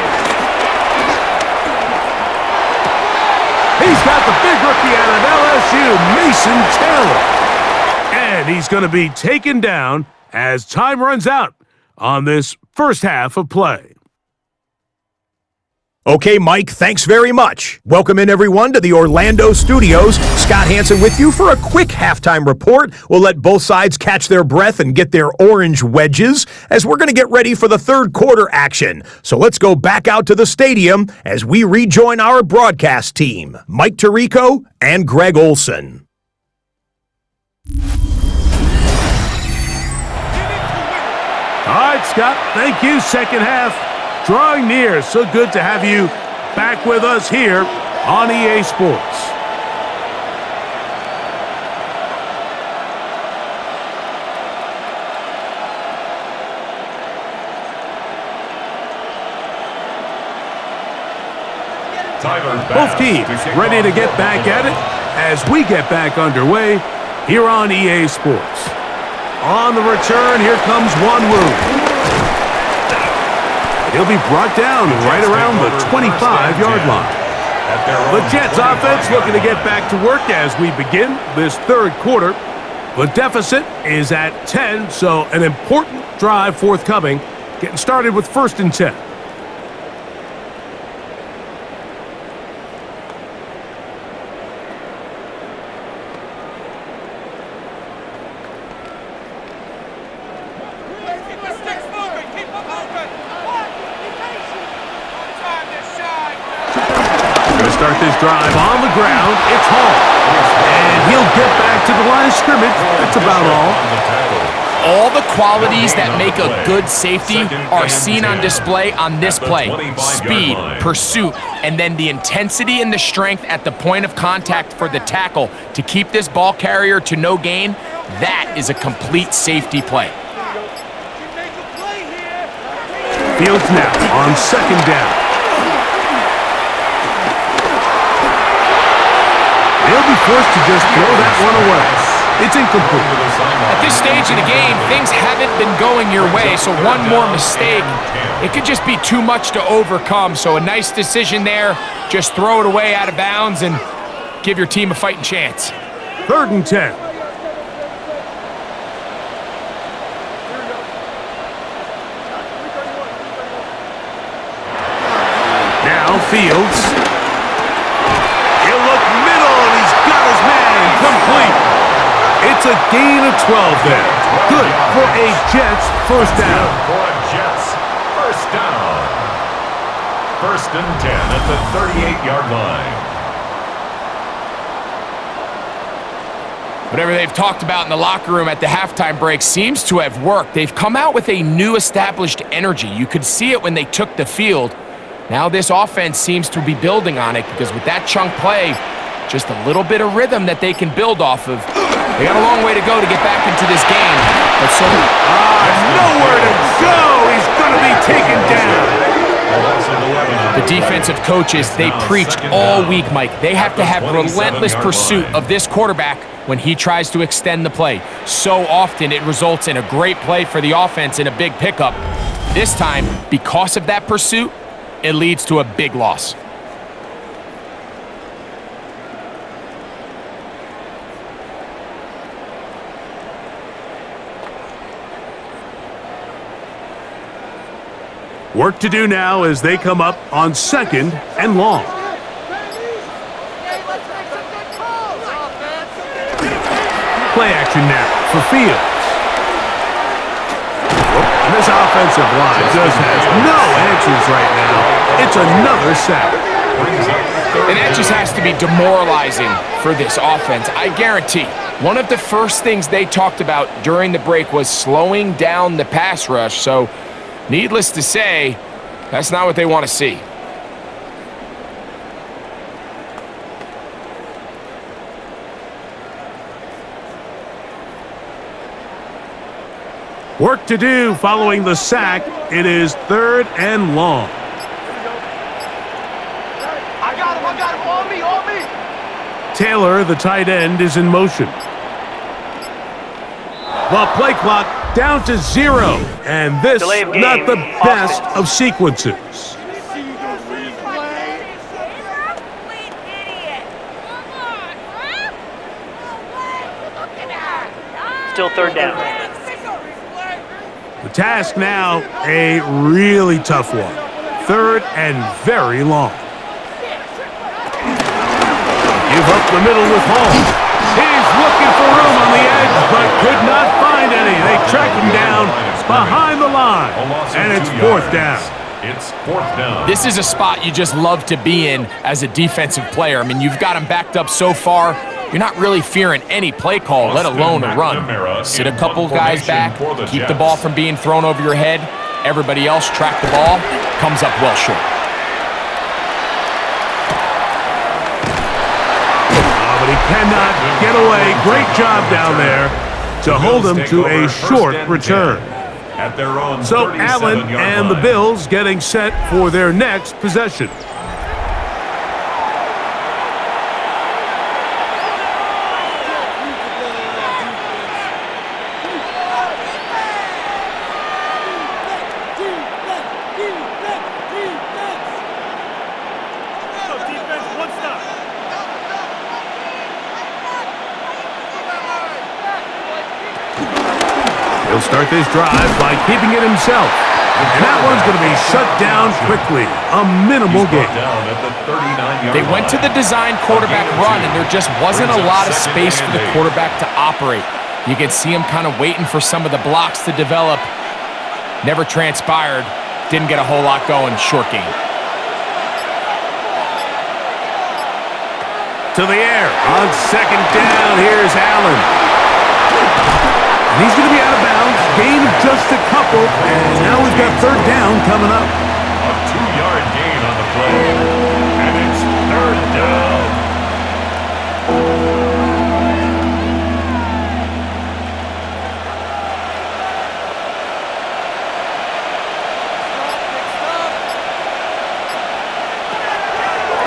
He's got the big rookie out of LSU, Mason Taylor. And he's going to be taken down as time runs out on this first half of play. Okay, Mike, thanks very much. Welcome in, everyone, to the Orlando studios. Scott Hansen with you for a quick halftime report. We'll let both sides catch their breath and get their orange wedges as we're going to get ready for the third quarter action. So let's go back out to the stadium as we rejoin our broadcast team, Mike Tirico and Greg Olson. All right, Scott, thank you. Second half. drawing near. So good to have you back with us here on EA Sports. Both teams ready to get back at it as we get back underway here on EA Sports. On the return, here comes Wanwu. He'll be brought down right around the 25-yard line. The Jets offense looking to get back to work as we begin this third quarter. The deficit is at 10, so an important drive forthcoming. Getting started with 1st and 10. Start this drive on the ground. It's Hall. And he'll get back to the line of scrimmage. That's about all. All the qualities that make a good safety are seen on display on this play. Speed, pursuit, and then the intensity and the strength at the point of contact for the tackle to keep this ball carrier to no gain. That is a complete safety play. Fields now on 2nd down. They'll be forced to just throw that one away. It's incomplete. At this stage of the game, things haven't been going your way, so one more mistake, it could just be too much to overcome. So a nice decision there. Just throw it away out of bounds and give your team a fighting chance. 3rd and 10. Now Fields. Complete. It's a gain of 12 there. Good for a Jets first down. For a Jets first down. 1st and 10 at the 38-yard line. Whatever they've talked about in the locker room at the halftime break seems to have worked. They've come out with a new established energy. You could see it when they took the field. Now this offense seems to be building on it because with that chunk play, just a little bit of rhythm that they can build off of. They got a long way to go to get back into this game. But so nowhere to go. He's going to be taken down. The defensive coaches, they preach all week, Mike. They have to have relentless pursuit of this quarterback when he tries to extend the play. So often it results in a great play for the offense and a big pickup. This time, because of that pursuit, it leads to a big loss. Work to do now as they come up on 2nd and long. Play action now for Fields. And this offensive line just has no answers right now. It's another sack. And that just has to be demoralizing for this offense. I guarantee one of the first things they talked about during the break was slowing down the pass rush. So needless to say, that's not what they want to see. Work to do following the sack. It is 3rd and long. I got him, on me. Taylor, the tight end, is in motion. The play clock down to 0, and this not the best of sequences. Still 3rd down. The task now, a really tough one. 3rd and very long. Give up the middle with Hall. He's looking for room on the edge, but could not find any. They track him down behind the line, and it's 4th down. It's 4th down. This is a spot you just love to be in as a defensive player. I mean, you've got him backed up so far. You're not really fearing any play call, let alone a run. Sit a couple guys back, keep the ball from being thrown over your head. Everybody else track the ball. comes up well short. But he cannot get away. Great job down there to hold him to a short return. At their own So Allen 37-yard and the line. Bills getting set for their next possession. He'll start this drive by keeping it himself. And that one's going to be shut down quickly. A minimal gain. Down at the 39-yard They went to the design quarterback run, and there just wasn't a lot of space for the quarterback to operate. You could see him kind of waiting for some of the blocks to develop. Never transpired. Didn't get a whole lot going. Short game. To the air. On second down, here's Allen. And he's going to be out of bounds. Gain of just a couple. And now we've got third down coming up. A 2-yard gain on the play. And it's third down.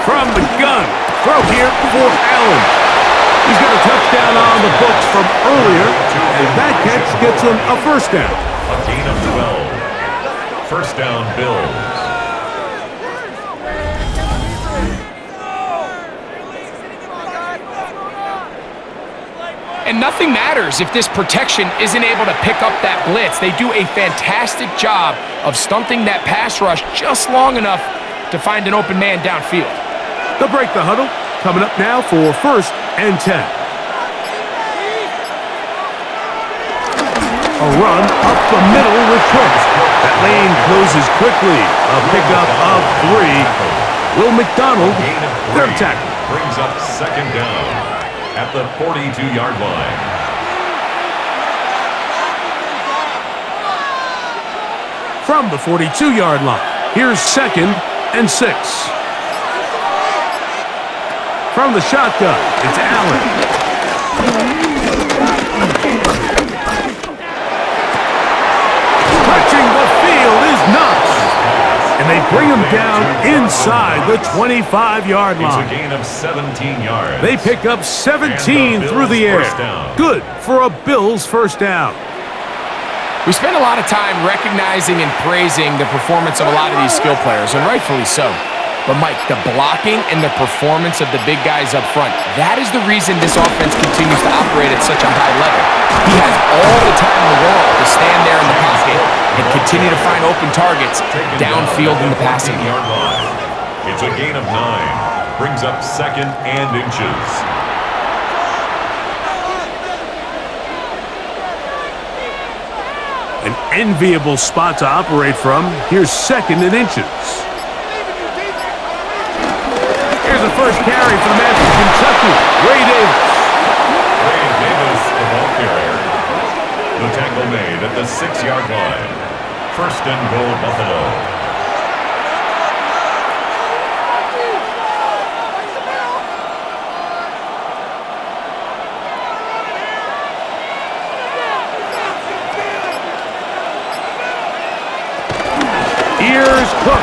From the gun. Throw here for Allen. He's got a touchdown on the books from earlier, and that catch gets him a first down. A gain of 12. First down, Bills. And nothing matters if this protection isn't able to pick up that blitz. They do a fantastic job of stunting that pass rush just long enough to find an open man downfield. They'll break the huddle. Coming up now for first and 10. A run up the middle with Cook. That lane closes quickly. A pickup of 3. Will McDonald, third tackle. Brings up second down at the 42-yard line. From the 42-yard line, here's second and 6. From the shotgun, it's Allen. Stretching the field is Knox. And they bring him down inside the 25-yard It's a line. gain of 17 yards. They pick up 17 through the air. First down. Good for a Bills first down. We spend a lot of time recognizing and praising the performance of a lot of these skill players, and rightfully so. But, Mike, the blocking and the performance of the big guys up front, that is the reason this offense continues to operate at such a high level. He has all the time in the world to stand there in the pocket and continue to find open targets downfield in the passing game. Line. It's a gain of 9. Brings up second and inches. An enviable spot to operate from. Here's second and inches. Here's the first carry for the man from Kentucky, Ray Davis. Ray Davis, the ball carrier. The tackle made at the 6-yard line. First and goal, Buffalo. Here's Cook.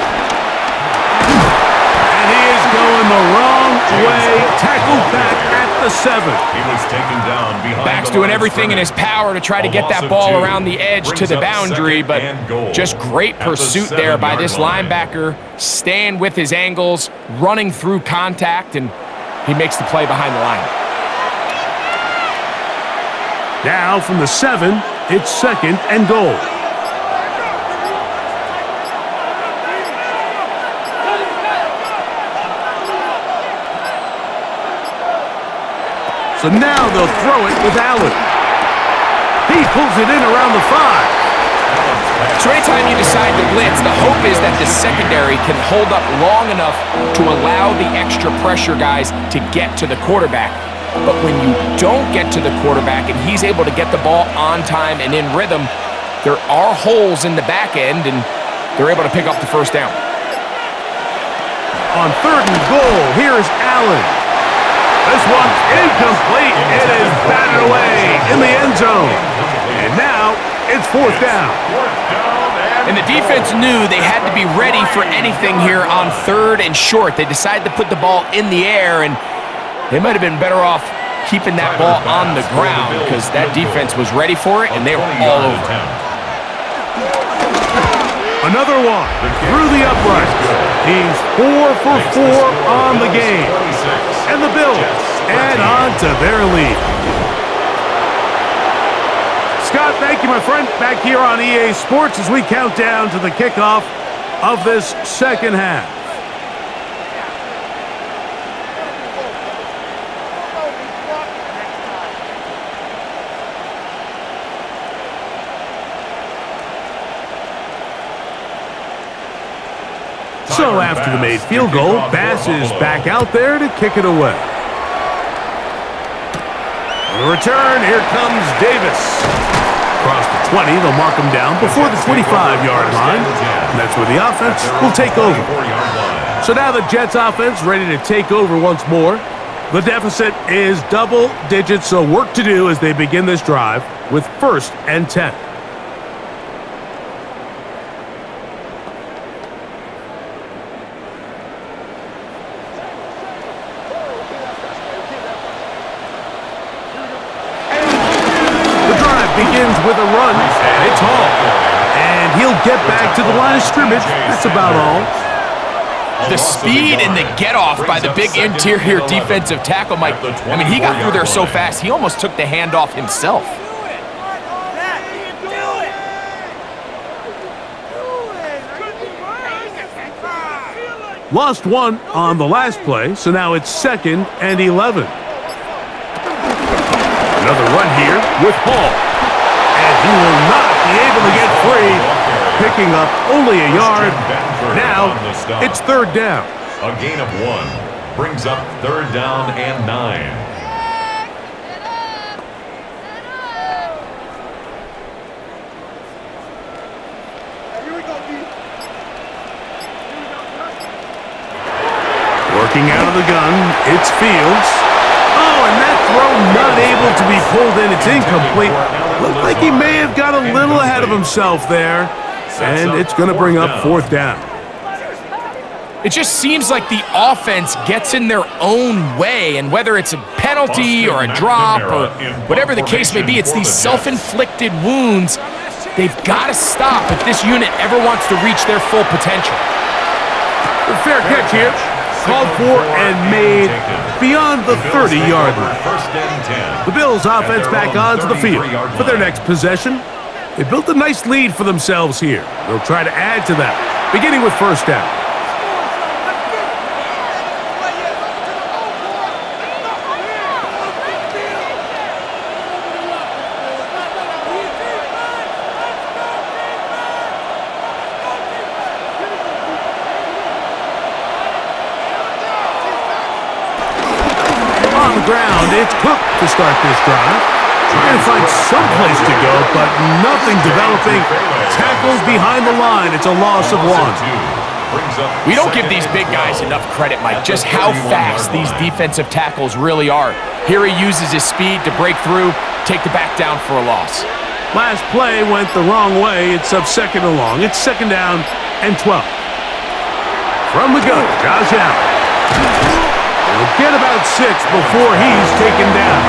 And he is going the wrong way. Tackled back at the 7. He was taken down behind. Back's the doing line of everything in his scrimmage. power to try to A get loss that of ball 2. around the edge to Brings the up boundary, second but and goal just great at the pursuit there by 7-yard this line. linebacker, staying with his angles, running through contact, and he makes the play behind the line. Now from the 7, it's second and goal. So now they'll throw it with Allen. He pulls it in around the 5. So anytime you decide to blitz, the hope is that the secondary can hold up long enough to allow the extra pressure guys to get to the quarterback. But when you don't get to the quarterback and he's able to get the ball on time and in rhythm, there are holes in the back end, and they're able to pick up the first down. On 3rd and goal, here's Allen. This one's incomplete. It is batted away in the end zone. And now it's 4th down. And the defense knew they had to be ready for anything here on 3rd and short. They decided to put the ball in the air, and they might have been better off keeping that ball on the ground because that defense was ready for it, and they were all over it. Another one through the uprights. He's 4 for 4 on the game. And the Bills add on to their lead. Scott, thank you, my friend. Back here on EA Sports as we count down to the kickoff of this second half. So after the made field goal, Bass is back out there to kick it away. On the return, here comes Davis. Across the 20, they'll mark him down before the 25-yard line. And that's where the offense will take over. So now the Jets offense ready to take over once more. The deficit is double digits, so work to do as they begin this drive with 1st and 10. Begins with a run, and it's Hall. And he'll get back to the line of scrimmage. That's about all. The speed and the get-off by the big interior defensive tackle, Mike. I mean, he got through there so fast, he almost took the handoff himself. Lost one on the last play, so now it's 2nd and 11. Another run here with Hall. And he will not be able to get free, picking up only a yard. Now it's 3rd down. A gain of 1 brings up 3rd down and 9. Working out of the gun, it's Fields. Oh, and that throw not able to be pulled in. It's incomplete. Looked like he may have got a little ahead of himself there. And it's going to bring up 4th down. It just seems like the offense gets in their own way, and whether it's a penalty or a drop or whatever the case may be, it's these self-inflicted wounds. They've got to stop if this unit ever wants to reach their full potential. Fair catch here. Called for and made beyond the 30-yard line. The Bills offense back onto the field for their next possession. They built a nice lead for themselves here. They'll try to add to that, beginning with 1st down. On the ground, it's Cook to start this drive. Trying to find some place to go, but nothing developing. Tackles behind the line. It's a loss of 1. We don't give these big guys enough credit, Mike, just how fast these defensive tackles really are. Here he uses his speed to break through, take the back down for a loss. Last play went the wrong way. It's up 2nd and long. It's 2nd down and 12. From the gun, Josh Allen. He'll get about 6 before he's taken down.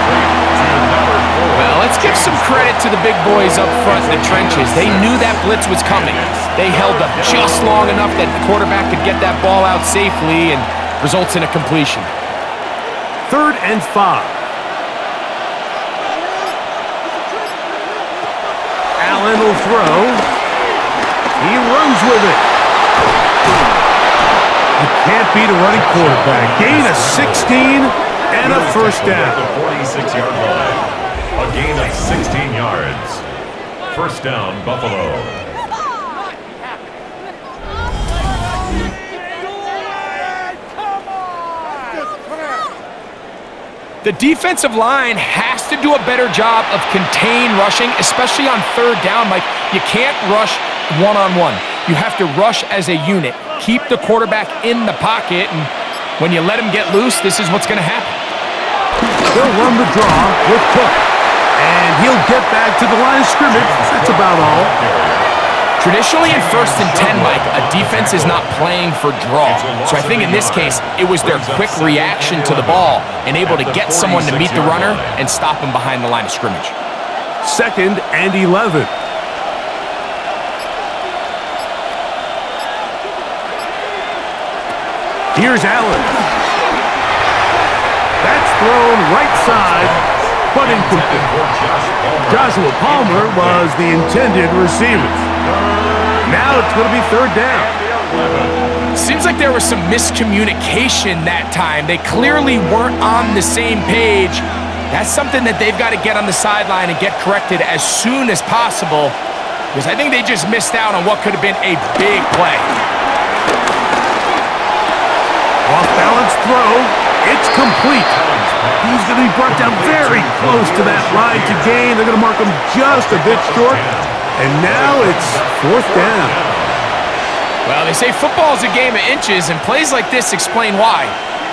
Well, let's give some credit to the big boys up front in the trenches. They knew that blitz was coming. They held up just long enough that the quarterback could get that ball out safely and results in a completion. 3rd and 5. Allen will throw. He runs with it. It can't beat a running quarterback. Gain of 16 and a 1st down. The 46-yard line. A gain of 16 yards. 1st down, Buffalo. The defensive line has to do a better job of contain rushing, especially on 3rd down. Like, you can't rush one-on-one. you have to rush as a unit, keep the quarterback in the pocket, and when you let him get loose, this is what's going to happen. They'll run the draw with Cook, and he'll get back to the line of scrimmage. That's about all. Traditionally in 1st and 10, Mike, a defense is not playing for draw. So I think in this case, it was their quick reaction to the ball and able to get someone to meet the runner and stop him behind the line of scrimmage. 2nd and 11. Here's Allen. That's thrown right side, but incomplete. Joshua Palmer was the intended receiver. Now it's going to be 3rd down. Seems like there was some miscommunication that time. They clearly weren't on the same page. That's something that they've got to get on the sideline and get corrected as soon as possible, because I think they just missed out on what could have been a big play. Off-balance throw. It's complete. He's going to be brought down very close to that line to gain. They're going to mark him just a bit short. And now it's 4th down. Well, they say football is a game of inches, and plays like this explain why.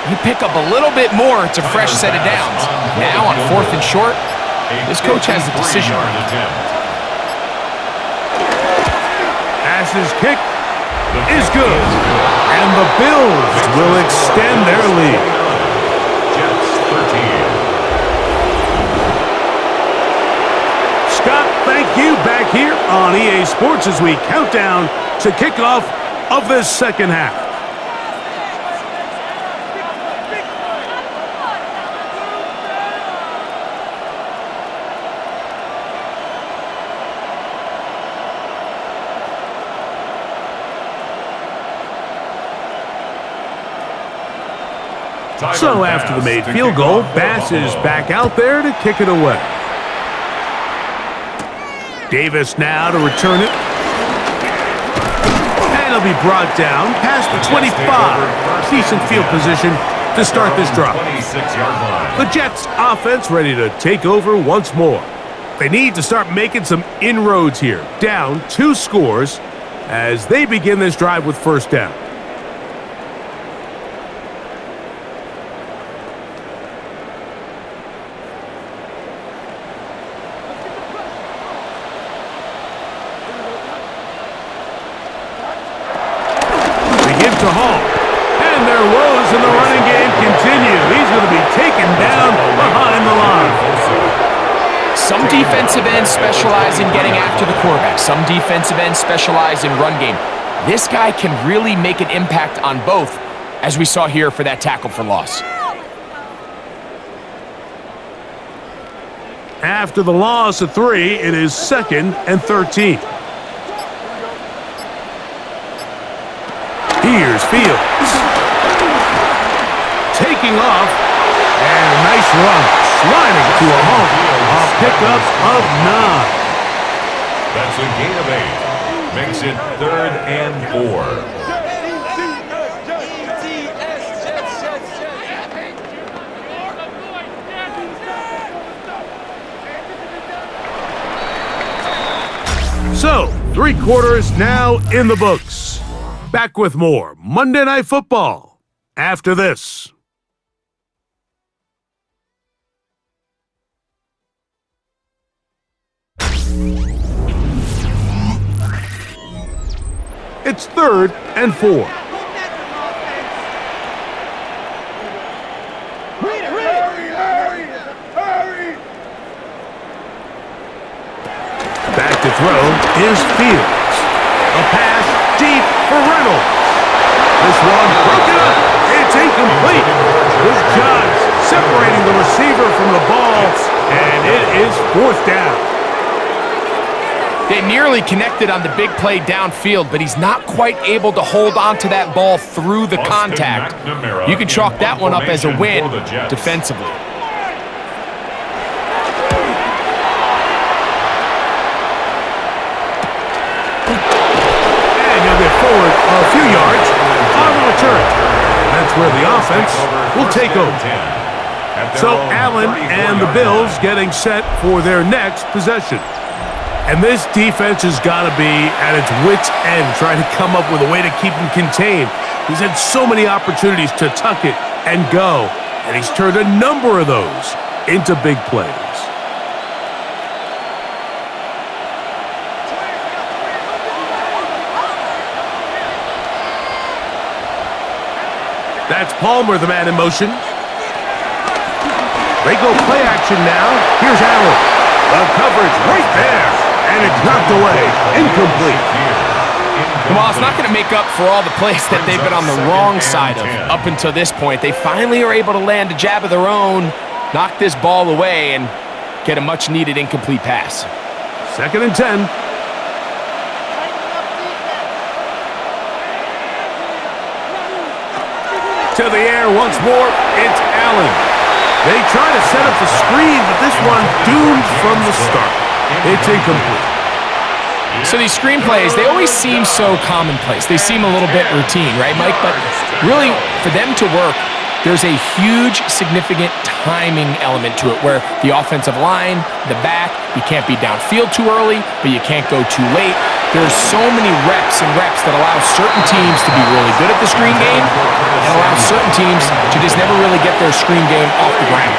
You pick up a little bit more, it's a fresh set of downs. Now on 4th and short, this coach has the decision. Ash's kick is good. And the Bills will extend their lead. Jets 13. Scott, thank you. Back here on EA Sports as we count down to kickoff of this 2nd half. So after the made field goal, Bass is back out there to kick it away. Davis now to return it. And he'll be brought down past the 25. Decent field position to start this drive. The Jets offense ready to take over once more. They need to start making some inroads here. Down 2 scores as they begin this drive with 1st down. To Hall. And their woes in the running game continue. He's going to be taken down behind the line. Some defensive ends specialize in getting after the quarterback. Some defensive ends specialize in run game. This guy can really make an impact on both, as we saw here for that tackle for loss. After the loss of 3, it is 2nd and 13. Here's Fields. Taking off. And a nice run. Sliding to a home. A pickup of 9. That's a gain of 8. Makes it 3rd and 4. So, 3 quarters now in the books. Back with more Monday Night Football after this. It's 3rd and 4. Back to throw is Fields. A pass deep for Reynolds. This one broken up. It's incomplete. Good job separating the receiver from the ball, and it is 4th down. They nearly connected on the big play downfield, but he's not quite able to hold on to that ball through the contact. You can chalk that one up as a win defensively. Forward a few yards on the return. That's where the offense will take over. So Allen and the Bills getting set for their next possession. And this defense has got to be at its wits' end trying to come up with a way to keep him contained. He's had so many opportunities to tuck it and go, and he's turned a number of those into big plays. That's Palmer, the man in motion. They go play action now. Here's Allen. The coverage right there. And it's knocked away. Incomplete. Well, it's not going to make up for all the plays that they've been on the wrong side of up until this point. They finally are able to land a jab of their own, knock this ball away, and get a much-needed incomplete pass. 2nd and 10. To the air once more. It's Allen. They try to set up the screen, but this one doomed from the start. It's incomplete. So these screen plays, they always seem so commonplace. They seem a little bit routine, right, Mike? But really, for them to work, there's a huge, significant timing element to it where the offensive line, the back, you can't be downfield too early, but you can't go too late. There's so many reps and reps that allow certain teams to be really good at the screen game and allow certain teams to just never really get their screen game off the ground.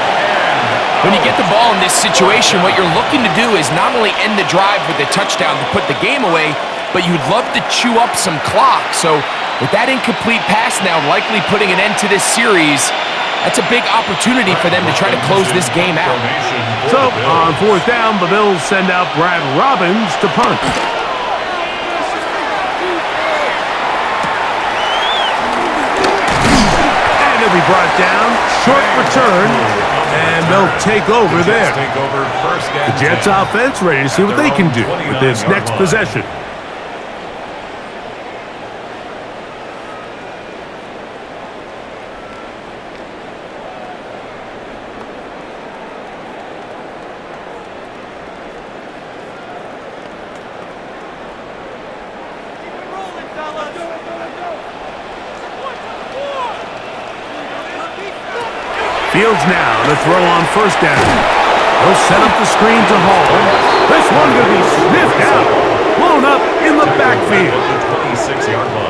When you get the ball in this situation, what you're looking to do is not only end the drive with a touchdown to put the game away, but you'd love to chew up some clock. So with that incomplete pass now likely putting an end to this series, that's a big opportunity for them to try to close this game out. So on 4th down, the Bills send out Brad Robbins to punt. And he'll be brought down. Short return. And they'll take over there. The Jets offense ready to see what they can do with this next possession. Fields now to throw on 1st down. He'll set up the screen to Hall. This one going to be sniffed out. Blown up in the backfield.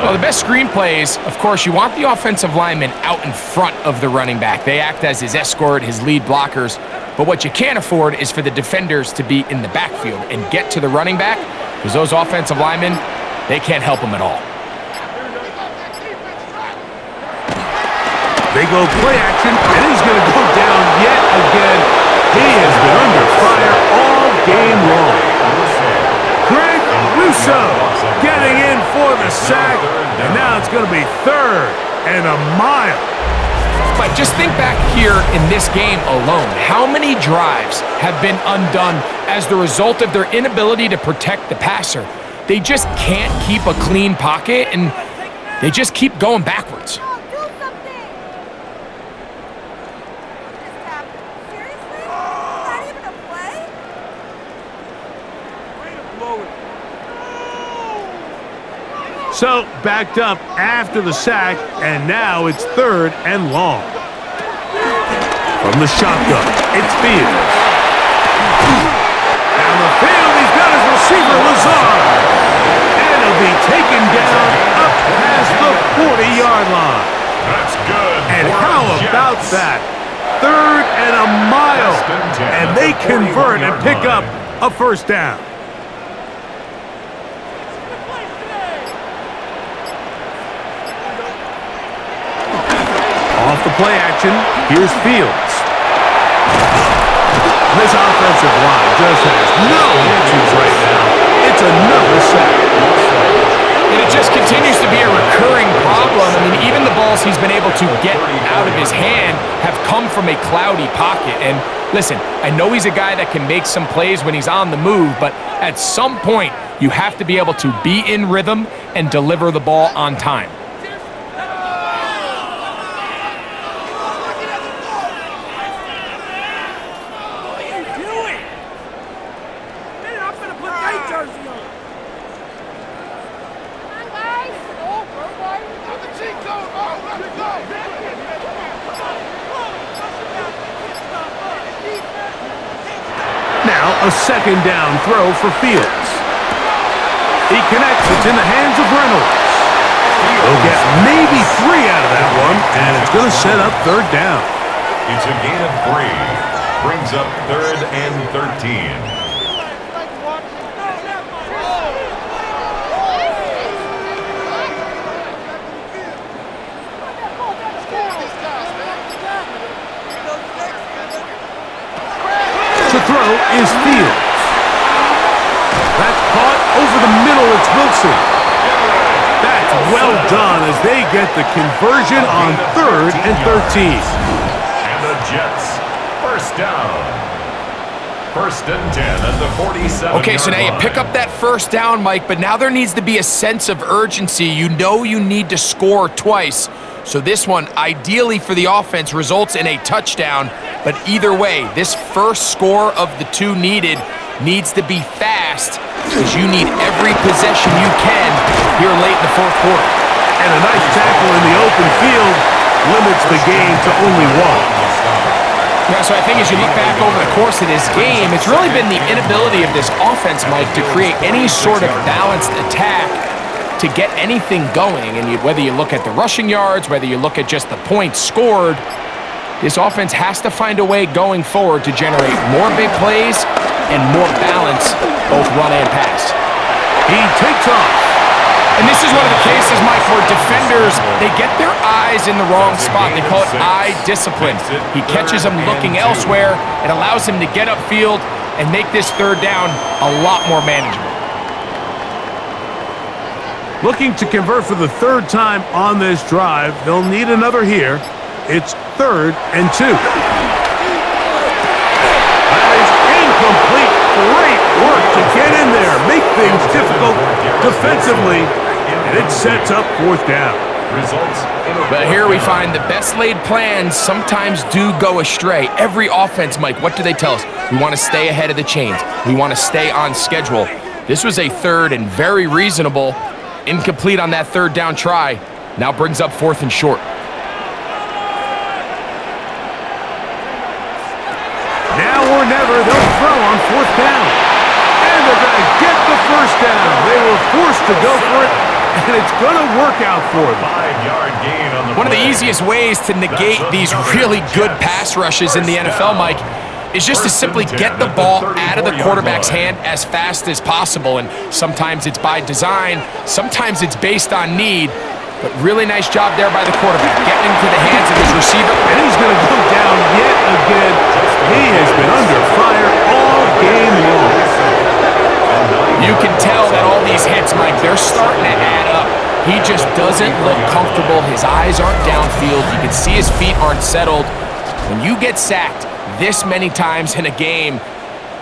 Well, the best screen plays, of course, you want the offensive lineman out in front of the running back. They act as his escort, his lead blockers. But what you can't afford is for the defenders to be in the backfield and get to the running back, because those offensive linemen, they can't help him at all. They go play action, and he's going to go down yet again. He has been under fire all game long. Greg Russo getting in for the sack, and now it's going to be 3rd and a mile. But just think back here in this game alone. How many drives have been undone as the result of their inability to protect the passer? They just can't keep a clean pocket, and they just keep going backwards. So, backed up after the sack, and now it's 3rd and long. From the shotgun, it's Fields. Down the field, he's got his receiver, Lazard. And he'll be taken down up past the 40-yard line. That's good. And how about that? 3rd and a mile. And they convert and pick up a 1st down. Off the play action, here's Fields. This offensive line just has no answers right now. It's another sack. And it just continues to be a recurring problem. I mean, even the balls he's been able to get out of his hand have come from a cloudy pocket. And listen, I know he's a guy that can make some plays when he's on the move, but at some point, you have to be able to be in rhythm and deliver the ball on time. Now, A second down throw for Fields. He connects. It's in the hands of Reynolds. He'll get maybe 3 out of that one, and it's going to set up third down. It's a gain of 3. Brings up 3rd and 13. To throw is Fields. That's caught over the middle. It's Wilson. That's well done as they get the conversion on 3rd and 13. And the Jets, first down. 1st and 10 at the 47. Okay, so now you pick up that first down, Mike, but now there needs to be a sense of urgency. You know you need to score twice. So this one, ideally for the offense, results in a touchdown. But either way, this first score of the 2 needed needs to be fast because you need every possession you can here late in the 4th quarter. And a nice tackle in the open field limits the game to only 1. Yeah, so I think as you look back over the course of this game, it's really been the inability of this offense, Mike, to create any sort of balanced attack to get anything going. And whether you look at the rushing yards, whether you look at just the points scored, this offense has to find a way going forward to generate more big plays and more balance, both run and pass. He takes off. And this is one of the cases, Mike, where defenders, they get their eyes in the wrong spot. They call it eye discipline. He catches them looking elsewhere. It allows him to get upfield and make this 3rd down a lot more manageable. Looking to convert for the 3rd time on this drive. They'll need another here. It's 3rd and 2. That is incomplete. Great work to get in there, make things difficult defensively, and it sets up 4th down. But here we find the best laid plans sometimes do go astray. Every offense, Mike, what do they tell us? We want to stay ahead of the chains. We want to stay on schedule. This was a 3rd and very reasonable. Incomplete on that 3rd down try. Now brings up 4th and short. Now or never, they'll throw on 4th down. And they're going to get the 1st down. They were forced to go for it, and it's going to work out for them. 5-yard gain on the One of the easiest ways to negate these really good pass rushes in the NFL, Mike, is just to simply get the ball out of the quarterback's hand as fast as possible. And sometimes it's by design, sometimes it's based on need. But really nice job there by the quarterback, getting into the hands of his receiver. And he's going to go down yet again. He has been under fire all game long. You can tell that all these hits, Mike, they're starting to add up. He just doesn't look comfortable. His eyes aren't downfield. You can see his feet aren't settled. When you get sacked this many times in a game,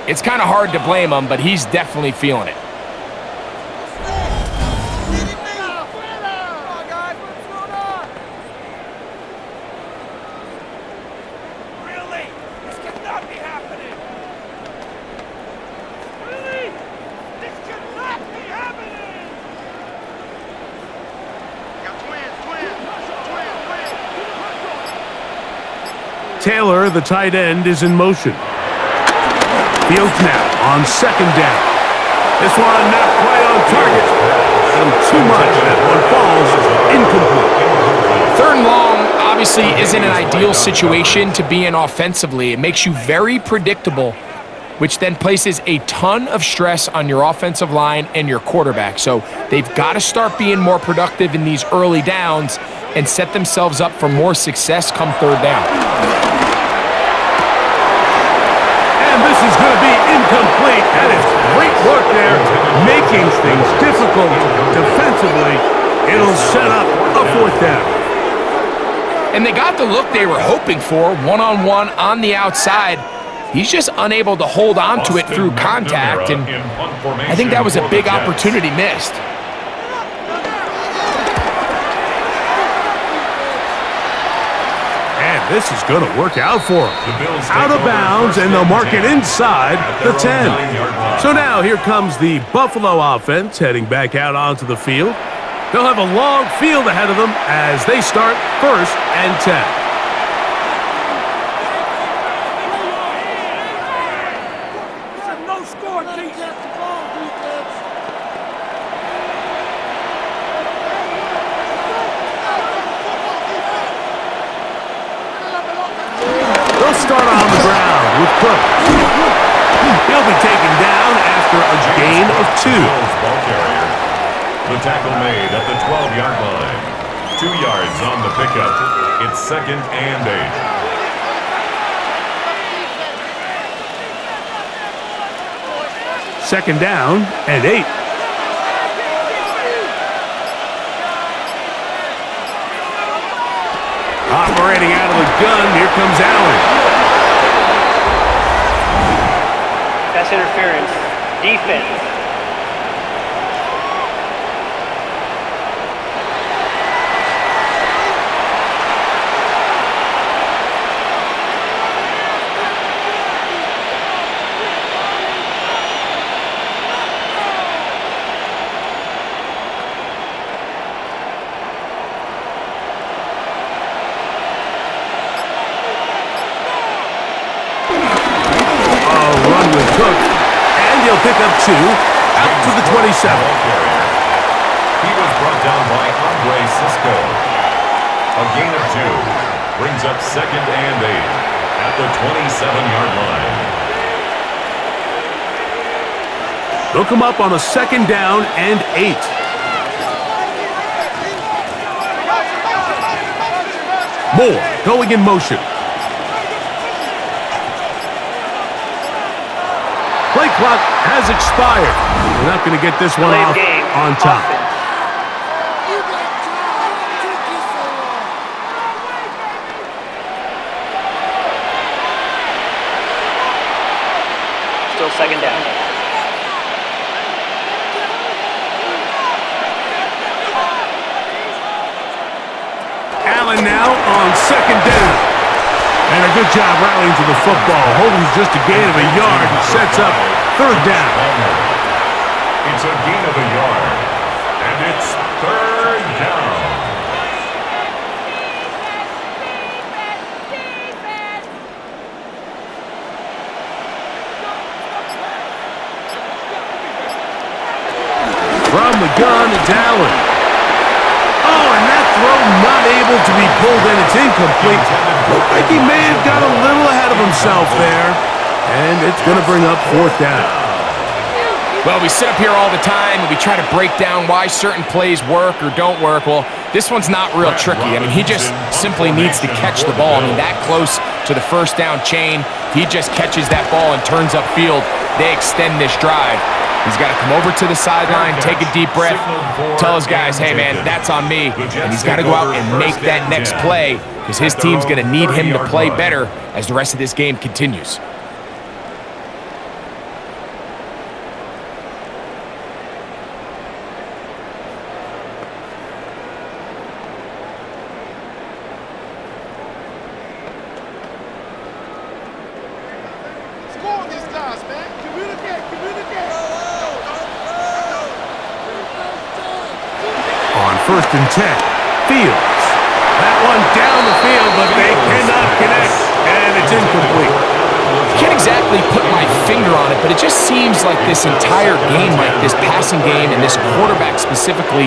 it's kind of hard to blame him, but he's definitely feeling it. Taylor, the tight end, is in motion. Fields now on 2nd down. This one not quite on target. And too much. That one falls incomplete. 3rd and long obviously isn't an ideal situation to be in offensively. It makes you very predictable, which then places a ton of stress on your offensive line and your quarterback. So they've got to start being more productive in these early downs and set themselves up for more success come 3rd down. And this is going to be incomplete. That is great work there, making things difficult defensively. It'll set up a 4th down. And they got the look they were hoping for, one-on-one on the outside. He's just unable to hold on to it through contact, and I think that was a big opportunity missed. This is going to work out for them. Out of bounds, and they'll mark it inside the 10. So now here comes the Buffalo offense heading back out onto the field. They'll have a long field ahead of them as they start 1st and 10. Cook. He'll be taken down after a gain of 2. Bills ball carrier. The tackle made at the 12-yard line. 2 yards on the pickup. It's 2nd and 8. Second down and 8. Operating out of the gun, here comes Allen. Pass interference. Defense. Cook, and he'll pick up 2 out to the 27. He was brought down by Andre Cisco. A gain of 2 brings up 2nd and 8 at the 27-yard line. They'll come up on a 2nd down and 8. Moore going in motion. Play clock has expired. We're not going to get this one off on top. Still 2nd down. Allen now on 2nd down. And a good job rallying to the football. Holding just a gain of a yard and sets up 3rd down. It's a gain of a yard. And it's 3rd down. From the gun, it's Allen. Oh, and that throw not able to be pulled in. It's incomplete. Looked like he may have got a little ahead of himself there. And it's going to bring up 4th down. Well, we sit up here all the time and we try to break down why certain plays work or don't work. Well, this one's not real tricky. I mean, he just simply needs to catch the ball. I mean, that close to the 1st down chain, if he just catches that ball and turns upfield, they extend this drive. He's got to come over to the sideline, take a deep breath, tell his guys, hey, man, that's on me. And he's got to go out and make that next play because his team's going to need him to play better as the rest of this game continues. On 1st and 10, Fields. That one down the field, but they cannot connect, and it's incomplete. Can't exactly put my finger on it, but it just seems like this entire game, like this passing game and this quarterback specifically,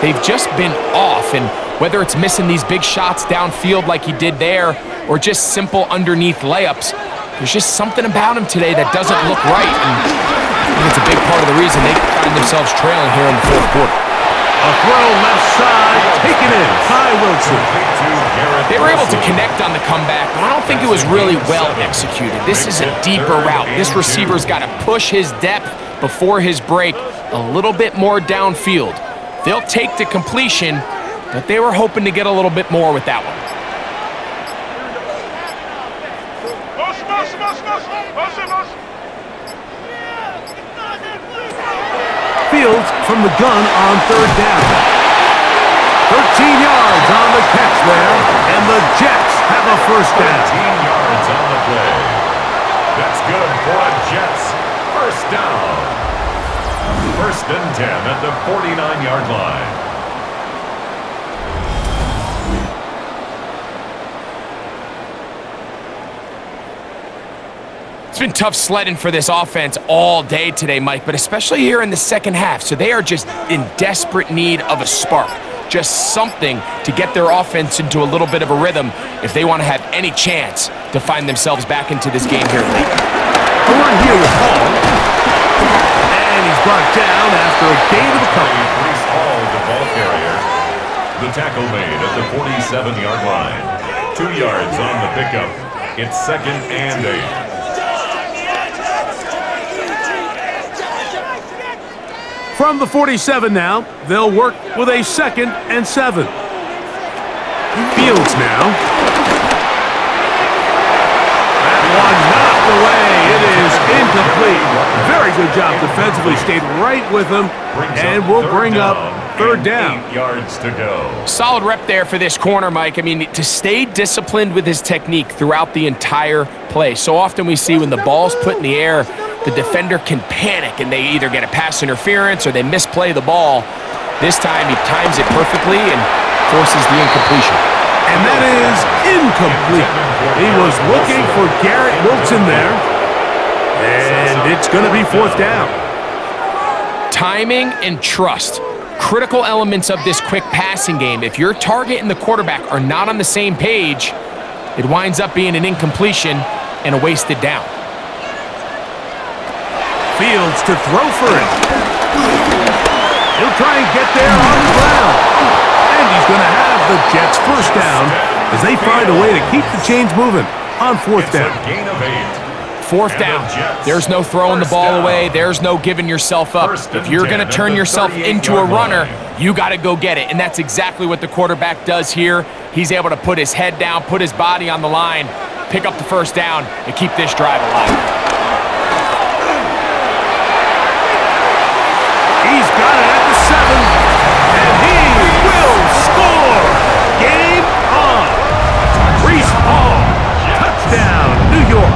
they've just been off. And whether it's missing these big shots downfield like he did there or just simple underneath layups, there's just something about him today that doesn't look right. And I think it's a big part of the reason they find themselves trailing here in the 4th quarter. A throw left side, taken in by Wilson. They were able to connect on the comeback, but I don't think it was really well executed. This is a deeper route. This receiver's got to push his depth before his break a little bit more downfield. They'll take the completion, but they were hoping to get a little bit more with that one. Fields from the gun on 3rd down. 13 yards on the catch there, and the Jets have a 1st down. 13 yards on the play. That's good for the Jets. 1st down. 1st and 10 at the 49-yard line. It's been tough sledding for this offense all day today, Mike, but especially here in the 2nd half. So they are just in desperate need of a spark. just something to get their offense into a little bit of a rhythm if they want to have any chance to find themselves back into this game here late. A run here with Hall. And he's brought down after a gain of a couple. Brees Hall, the ball carrier. The tackle made at the 47-yard line. 2 yards on the pickup. It's 2nd and 8. From the 47 now, they'll work with a 2nd and 7. Fields now. That one knocked away. It is incomplete. Very good job defensively. Stayed right with him, and will bring up 3rd down. 8 yards to go. Solid rep there for this corner, Mike. I mean, to stay disciplined with his technique throughout the entire play. So often we see when the ball's put in the air, the defender can panic and they either get a pass interference or they misplay the ball. This time he times it perfectly and forces the incompletion. And that is incomplete. He was looking for Garrett Wilson there. And it's going to be 4th down. Timing and trust. Critical elements of this quick passing game. If your target and the quarterback are not on the same page, it winds up being an incompletion and a wasted down. Fields to throw for it. He'll try and get there on the ground. And he's going to have the Jets 1st down as they find a way to keep the chains moving on 4th down. Gain of 8. 4th down. There's no throwing the ball away. There's no giving yourself up. If you're going to turn yourself into a runner, you got to go get it. And that's exactly what the quarterback does here. He's able to put his head down, put his body on the line, pick up the 1st down, and keep this drive alive. He's got it at the 7, and he will score. Game on. Brees Hall, touchdown, New York.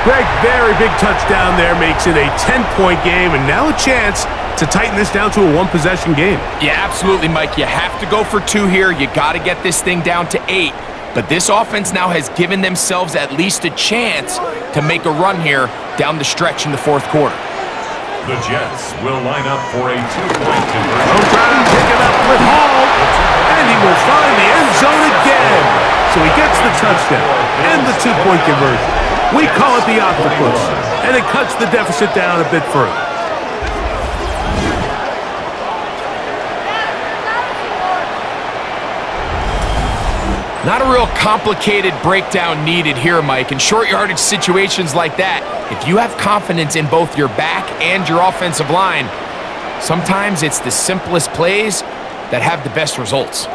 Greg, very big touchdown there, makes it a 10-point game, and now a chance to tighten this down to a 1-possession game. Yeah, absolutely, Mike. You have to go for 2 here. You got to get this thing down to 8. But this offense now has given themselves at least a chance to make a run here down the stretch in the 4th quarter. The Jets will line up for a 2-point conversion. They'll try to pick it up with Hall, and he will find the end zone again. So he gets the touchdown and the 2-point conversion. We call it the octopus, and it cuts the deficit down a bit further. Not a real complicated breakdown needed here, Mike. In short yardage situations like that, if you have confidence in both your back and your offensive line, sometimes it's the simplest plays that have the best results.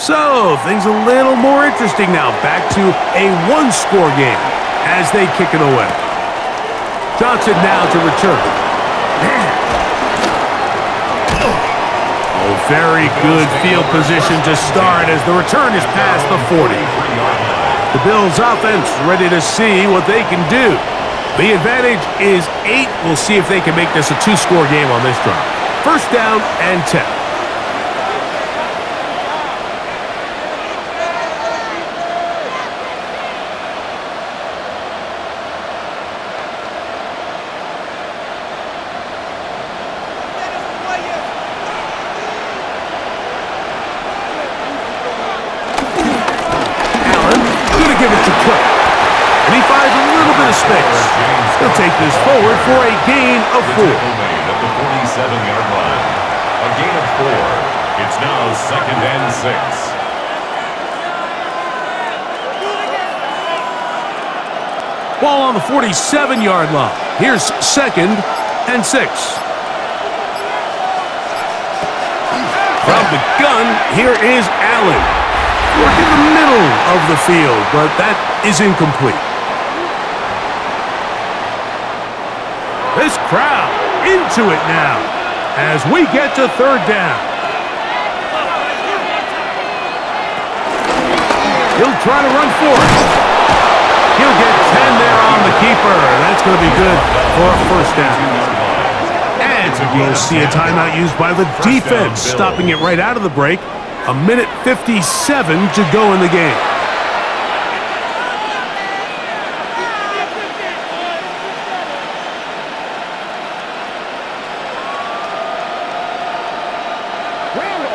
So, things a little more interesting now. Back to a 1-score game as they kick it away. Johnson now to return. Oh, very good field position to start as the return is past the 40. The Bills offense ready to see what they can do. The advantage is 8. We'll see if they can make this a 2-score game on this drive. 1st down and 10. He'll take this forward for a gain of 4. At the 47-yard line. A gain of 4. It's now 2nd and 6. Ball on the 47-yard line. Here's 2nd and 6. From the gun, here is Allen. Work in the middle of the field, but that is incomplete. This crowd into it now as we get to 3rd down. He'll try to run for it. He'll get 10 there on the keeper. That's going to be good for a 1st down. And we'll see a timeout used by the defense, stopping it right out of the break A minute 57 to go in the game.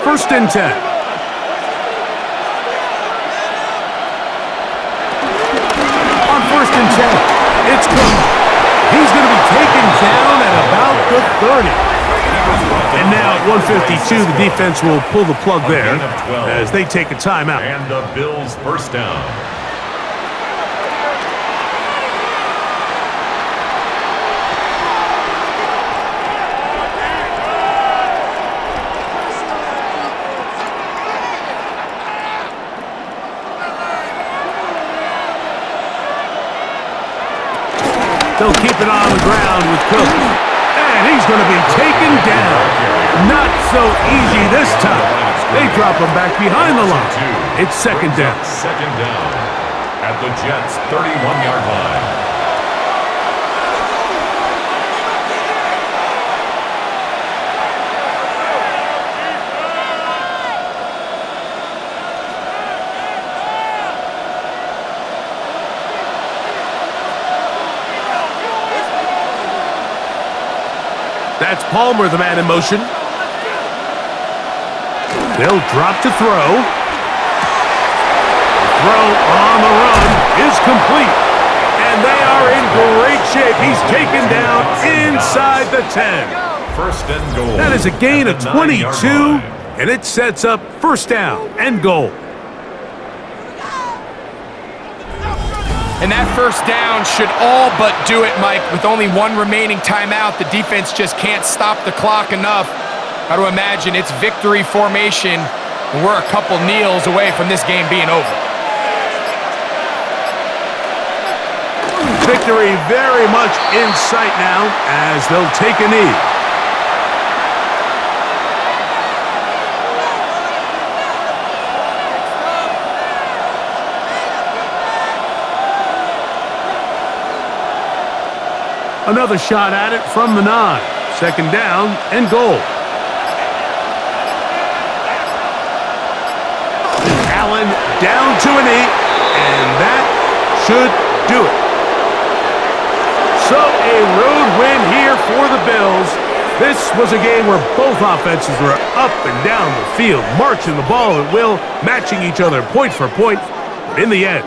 First and 10. On first and 10, it's Cook. He's going to be taken down at about the 30. And now at 152, the defense will pull the plug there as they take a timeout. And the Bills first down. They'll keep it on the ground with Cook. And he's going to be taken down. Not so easy this time. They drop him back behind the line. It's second down. Second down at the Jets' 31-yard line. That's Palmer, the man in motion. They'll drop to throw. Throw on the run is complete. And they are in great shape. He's taken down inside the 10. First and goal. That is a gain of 22, and it sets up first down and goal. And that first down should all but do it, Mike. With only one remaining timeout, the defense just can't stop the clock enough. Got to imagine it's victory formation, and we're a couple kneels away from this game being over. Victory very much in sight now as they'll take a knee. Another shot at it from the 9. Second down and goal. Allen down to a knee, and that should do it. So a road win here for the Bills. This was a game where both offenses were up and down the field, marching the ball at will, matching each other point for point. But in the end,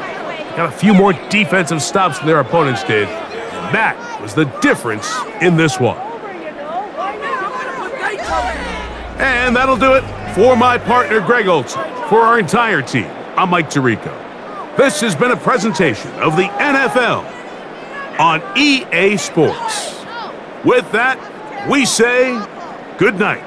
got a few more defensive stops than their opponents did. And that was the difference in this one. And that'll do it for my partner, Greg Olson. For our entire team, I'm Mike Tirico. This has been a presentation of the NFL on EA Sports. With that, we say good night.